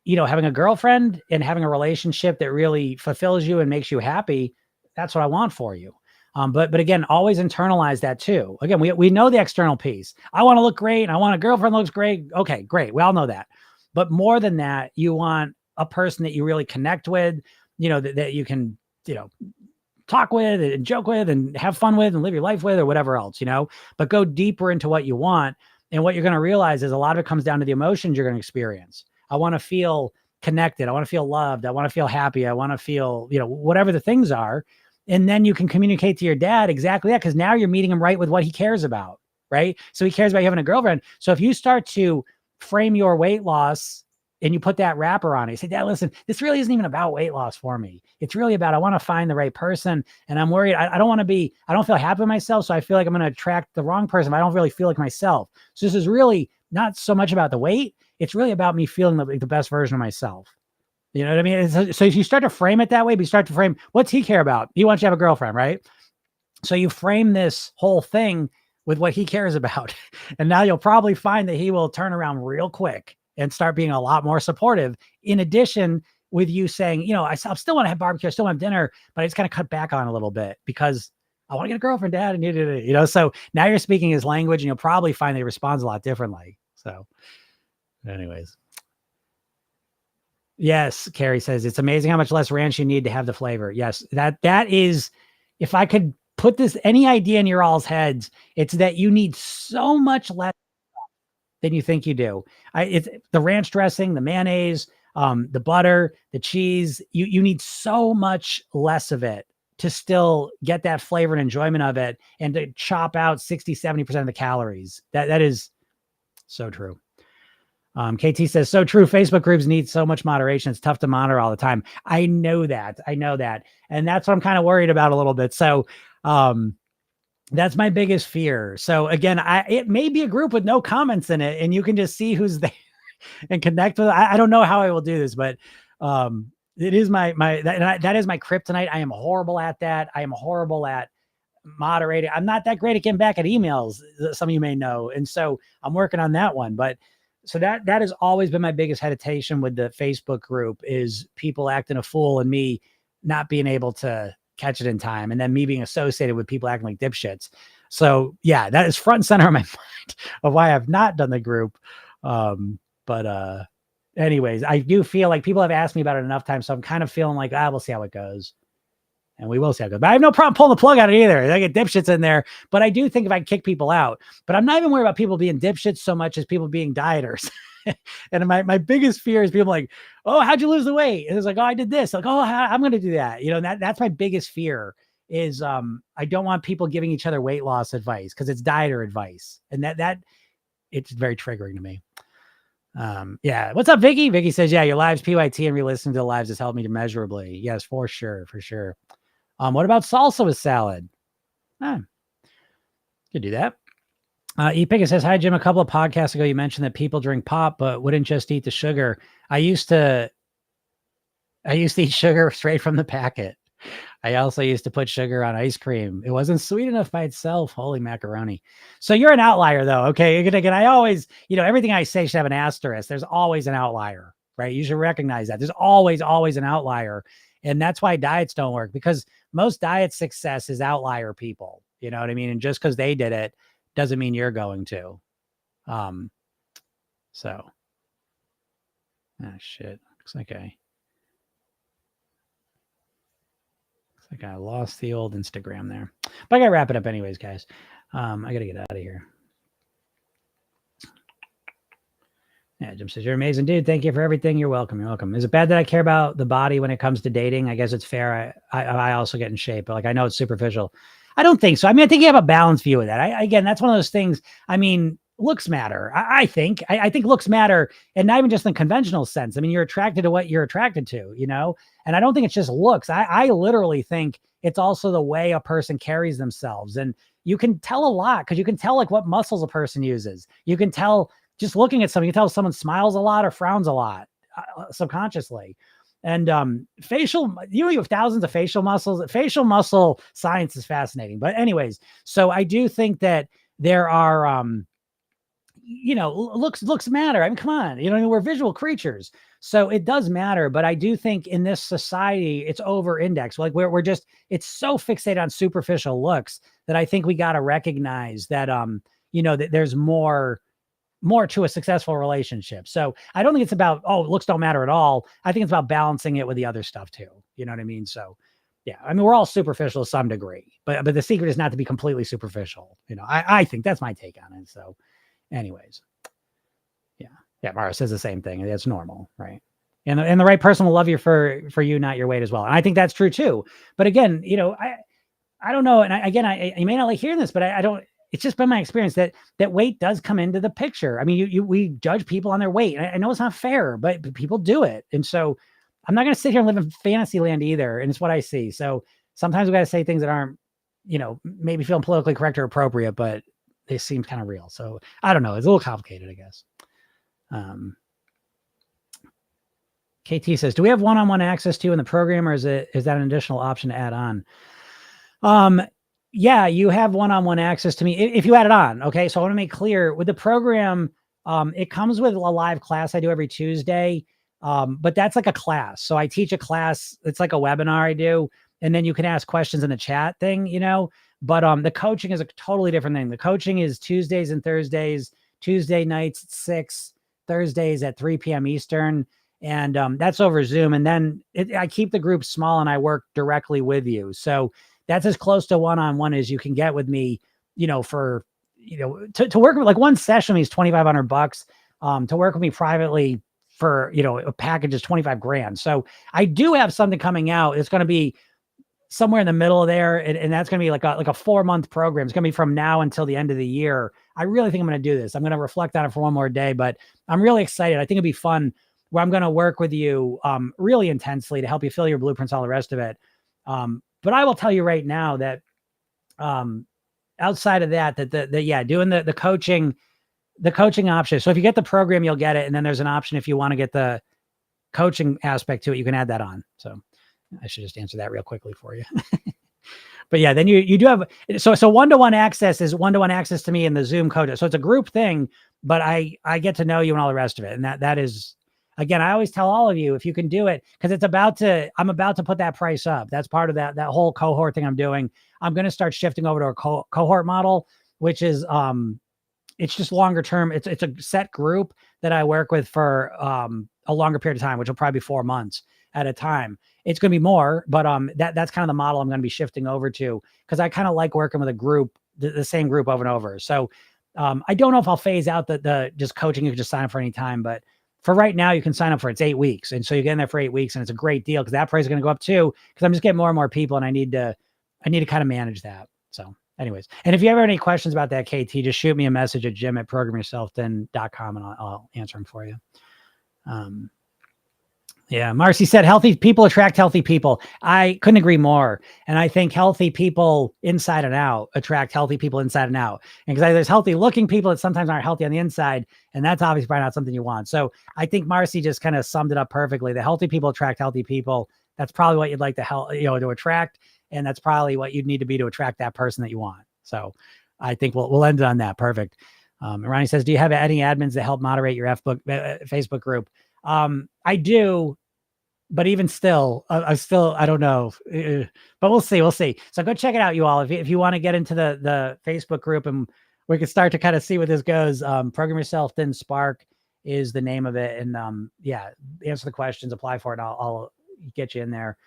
having a girlfriend and having a relationship that really fulfills you and makes you happy, that's what I want for you. But again, always internalize that too. Again, we know the external piece. I want to look great and I want a girlfriend that looks great. Okay, great. We all know that. But more than that, you want a person that you really connect with, that you can, talk with and joke with and have fun with and live your life with or whatever else, but go deeper into what you want. And what you're going to realize is a lot of it comes down to the emotions you're going to experience. I want to feel connected. I want to feel loved. I want to feel happy. I want to feel, whatever the things are. And then you can communicate to your dad exactly that, because now you're meeting him right with what he cares about, right? So he cares about you having a girlfriend. So if you start to frame your weight loss and you put that wrapper on it, you say, Dad, listen, this really isn't even about weight loss for me. It's really about, I want to find the right person. And I'm worried. I don't feel happy with myself. So I feel like I'm going to attract the wrong person. I don't really feel like myself. So this is really not so much about the weight. It's really about me feeling the best version of myself. You know what I mean? So if you start to frame it that way, but you start to frame, what's he care about? He wants you to have a girlfriend, right? So you frame this whole thing with what he cares about. And now you'll probably find that he will turn around real quick and start being a lot more supportive. In addition, with you saying, I still want to have barbecue, I still want to have dinner, but I just got to cut back on a little bit because I want to get a girlfriend, Dad. And so now you're speaking his language and you'll probably find that he responds a lot differently. So anyways. Yes, Carrie says, it's amazing how much less ranch you need to have the flavor. Yes, that is, if I could put any idea in your all's heads, it's that you need so much less than you think you do. It's the ranch dressing, the mayonnaise, the butter, the cheese. You need so much less of it to still get that flavor and enjoyment of it, and to chop out 60, 70% of the calories. That is so true. KT says, so true. Facebook groups need so much moderation. It's tough to monitor all the time. I know that. And that's what I'm kind of worried about a little bit. So, that's my biggest fear. So again, it may be a group with no comments in it and you can just see who's there and connect with. I don't know how I will do this, but, it is that is my kryptonite. I am horrible at that. I am horrible at moderating. I'm not that great at getting back at emails. Some of you may know. And so I'm working on that one, but so that has always been my biggest hesitation with the Facebook group, is people acting a fool and me not being able to catch it in time, and then me being associated with people acting like dipshits. So yeah, that is front and center of my mind of why I've not done the group. But anyways, I do feel like people have asked me about it enough times, so I'm kind of feeling like, we'll see how it goes. And we will see how it goes. But I have no problem pulling the plug out of it either. I get dipshits in there. But I do think if I kick people out, but I'm not even worried about people being dipshits so much as people being dieters. And my biggest fear is people like, oh, how'd you lose the weight? And it's like, oh, I did this. Like, oh, I'm going to do that. That's my biggest fear is I don't want people giving each other weight loss advice, because it's dieter advice. And that it's very triggering to me. Yeah. What's up, Vicky? Vicky says, yeah, your lives, PYT, and re-listening to the lives has helped me immeasurably. Yes, for sure. What about salsa with salad? Could do that. E-Picker says, hi, Jim. A couple of podcasts ago, you mentioned that people drink pop, but wouldn't just eat the sugar. I used to eat sugar straight from the packet. I also used to put sugar on ice cream. It wasn't sweet enough by itself. Holy macaroni. So you're an outlier though. Okay. Again, I always, everything I say should have an asterisk. There's always an outlier, right? You should recognize that. There's always an outlier. And that's why diets don't work, because most diet success is outlier people. You know what I mean? And just because they did it doesn't mean you're going to. Shit. Looks like I lost the old Instagram there. But I gotta wrap it up anyways, guys. I gotta get out of here. Yeah, Jim says, you're amazing, dude. Thank you for everything. You're welcome. Is it bad that I care about the body when it comes to dating? I guess it's fair. I also get in shape, but I know it's superficial. I don't think so. I think you have a balanced view of that. Again, that's one of those things. Looks matter. I think looks matter, and not even just in conventional sense. You're attracted to what you're attracted to, and I don't think it's just looks. I literally think it's also the way a person carries themselves. And you can tell a lot, because you can tell what muscles a person uses. You can tell just looking at someone, you can tell if someone smiles a lot or frowns a lot subconsciously. And facial, you have thousands of facial muscles. Facial muscle science is fascinating. But anyways, so I do think that there are, looks matter. I mean, come on, we're visual creatures. So it does matter. But I do think in this society, it's over indexed. Like we're just, it's so fixated on superficial looks that I think we got to recognize that, that there's more to a successful relationship. So I don't think it's about, looks don't matter at all. I think it's about balancing it with the other stuff too. You know what I mean? So yeah, I mean, we're all superficial to some degree, but the secret is not to be completely superficial. I think that's my take on it. So anyways, yeah. Mara says the same thing. It's normal, right? And the right person will love you for you, not your weight as well. And I think that's true too. But again, I don't know. And I you may not like hearing this, but I don't, it's just been my experience that weight does come into the picture. I mean, we judge people on their weight. I know it's not fair, but people do it. And so I'm not going to sit here and live in fantasy land either. And it's what I see. So sometimes we got to say things that aren't, maybe feeling politically correct or appropriate, but they seem kind of real. So I don't know. It's a little complicated, I guess. KT says, do we have one-on-one access to in the program, or is that an additional option to add on? Yeah, you have one-on-one access to me if you add it on. Okay. So I want to make clear with the program, it comes with a live class I do every Tuesday. But that's like a class. So I teach a class. It's like a webinar I do. And then you can ask questions in the chat thing, but, the coaching is a totally different thing. The coaching is Tuesdays and Thursdays, Tuesday nights at 6, Thursdays at 3 p.m. Eastern. And, that's over Zoom. And then I keep the group small and I work directly with you. So that's as close to one-on-one as you can get with me, for, to work with, like, one session is $2,500, to work with me privately for, a package is $25,000. So I do have something coming out. It's going to be somewhere in the middle of there. And that's going to be like a 4-month program. It's going to be from now until the end of the year. I really think I'm going to do this. I'm going to reflect on it for one more day, but I'm really excited. I think it'd be fun where I'm going to work with you, really intensely to help you fill your blueprints, all the rest of it. But I will tell you right now that, outside of that, doing the coaching option. So if you get the program, you'll get it. And then there's an option if you want to get the coaching aspect to it, you can add that on. So I should just answer that real quickly for you. But yeah, then you do have, so one-to-one access is one-to-one access to me in the Zoom coach. So it's a group thing, but I get to know you and all the rest of it. And that is, again, I always tell all of you, if you can do it, because I'm about to put that price up. That's part of that whole cohort thing I'm doing. I'm going to start shifting over to a cohort model, which is, it's just longer term. It's a set group that I work with for a longer period of time, which will probably be 4 months at a time. It's going to be more, but that's kind of the model I'm going to be shifting over to, because I kind of like working with a group, the same group over and over. So I don't know if I'll phase out the just coaching. You can just sign up for any time, but for right now, you can sign up for it's 8 weeks. And so you get in there for 8 weeks, and it's a great deal because that price is going to go up too, because I'm just getting more and more people, and I need to kind of manage that. So anyways, and if you ever have any questions about that, KT, just shoot me a message at jim@programyourselfthin.com and I'll answer them for you. Yeah, Marcy said healthy people attract healthy people. I couldn't agree more. And I think healthy people inside and out attract healthy people inside and out. And because there's healthy looking people that sometimes aren't healthy on the inside, and that's obviously probably not something you want. So I think Marcy just kind of summed it up perfectly. The healthy people attract healthy people. That's probably what you'd like to attract. And that's probably what you'd need to be to attract that person that you want. So I think we'll end it on that. Perfect. And Ronnie says, do you have any admins that help moderate your Facebook group? I do, but even still, I don't know, but we'll see. So go check it out, you all. If you want to get into the Facebook group, and we can start to kind of see where this goes. Program Yourself Thin Spark is the name of it. And answer the questions, apply for it. I'll get you in there.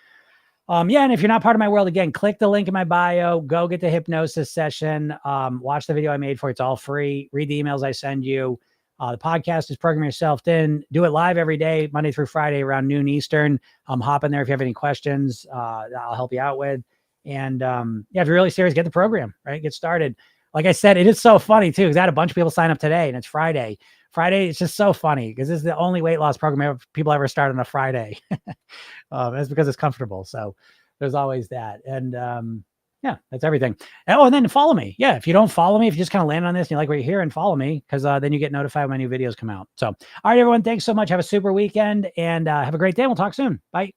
And if you're not part of my world, again, click the link in my bio, go get the hypnosis session, watch the video I made for it. It's all free. Read the emails I send you. The podcast is Program Yourself Thin. Do it live every day, Monday through Friday around noon Eastern. Hop in there if you have any questions, I'll help you out with. And if you're really serious, get the program, right? Get started. Like I said, it is so funny too, because I had a bunch of people sign up today, and it's Friday. Friday, it's just so funny because this is the only weight loss program people ever start on a Friday. That's because it's comfortable. So there's always that. And that's everything. And then follow me. Yeah, if you don't follow me, if you just kind of land on this and you like what you hear, and follow me, because then you get notified when my new videos come out. So, all right, everyone, thanks so much. Have a super weekend, and have a great day. We'll talk soon. Bye.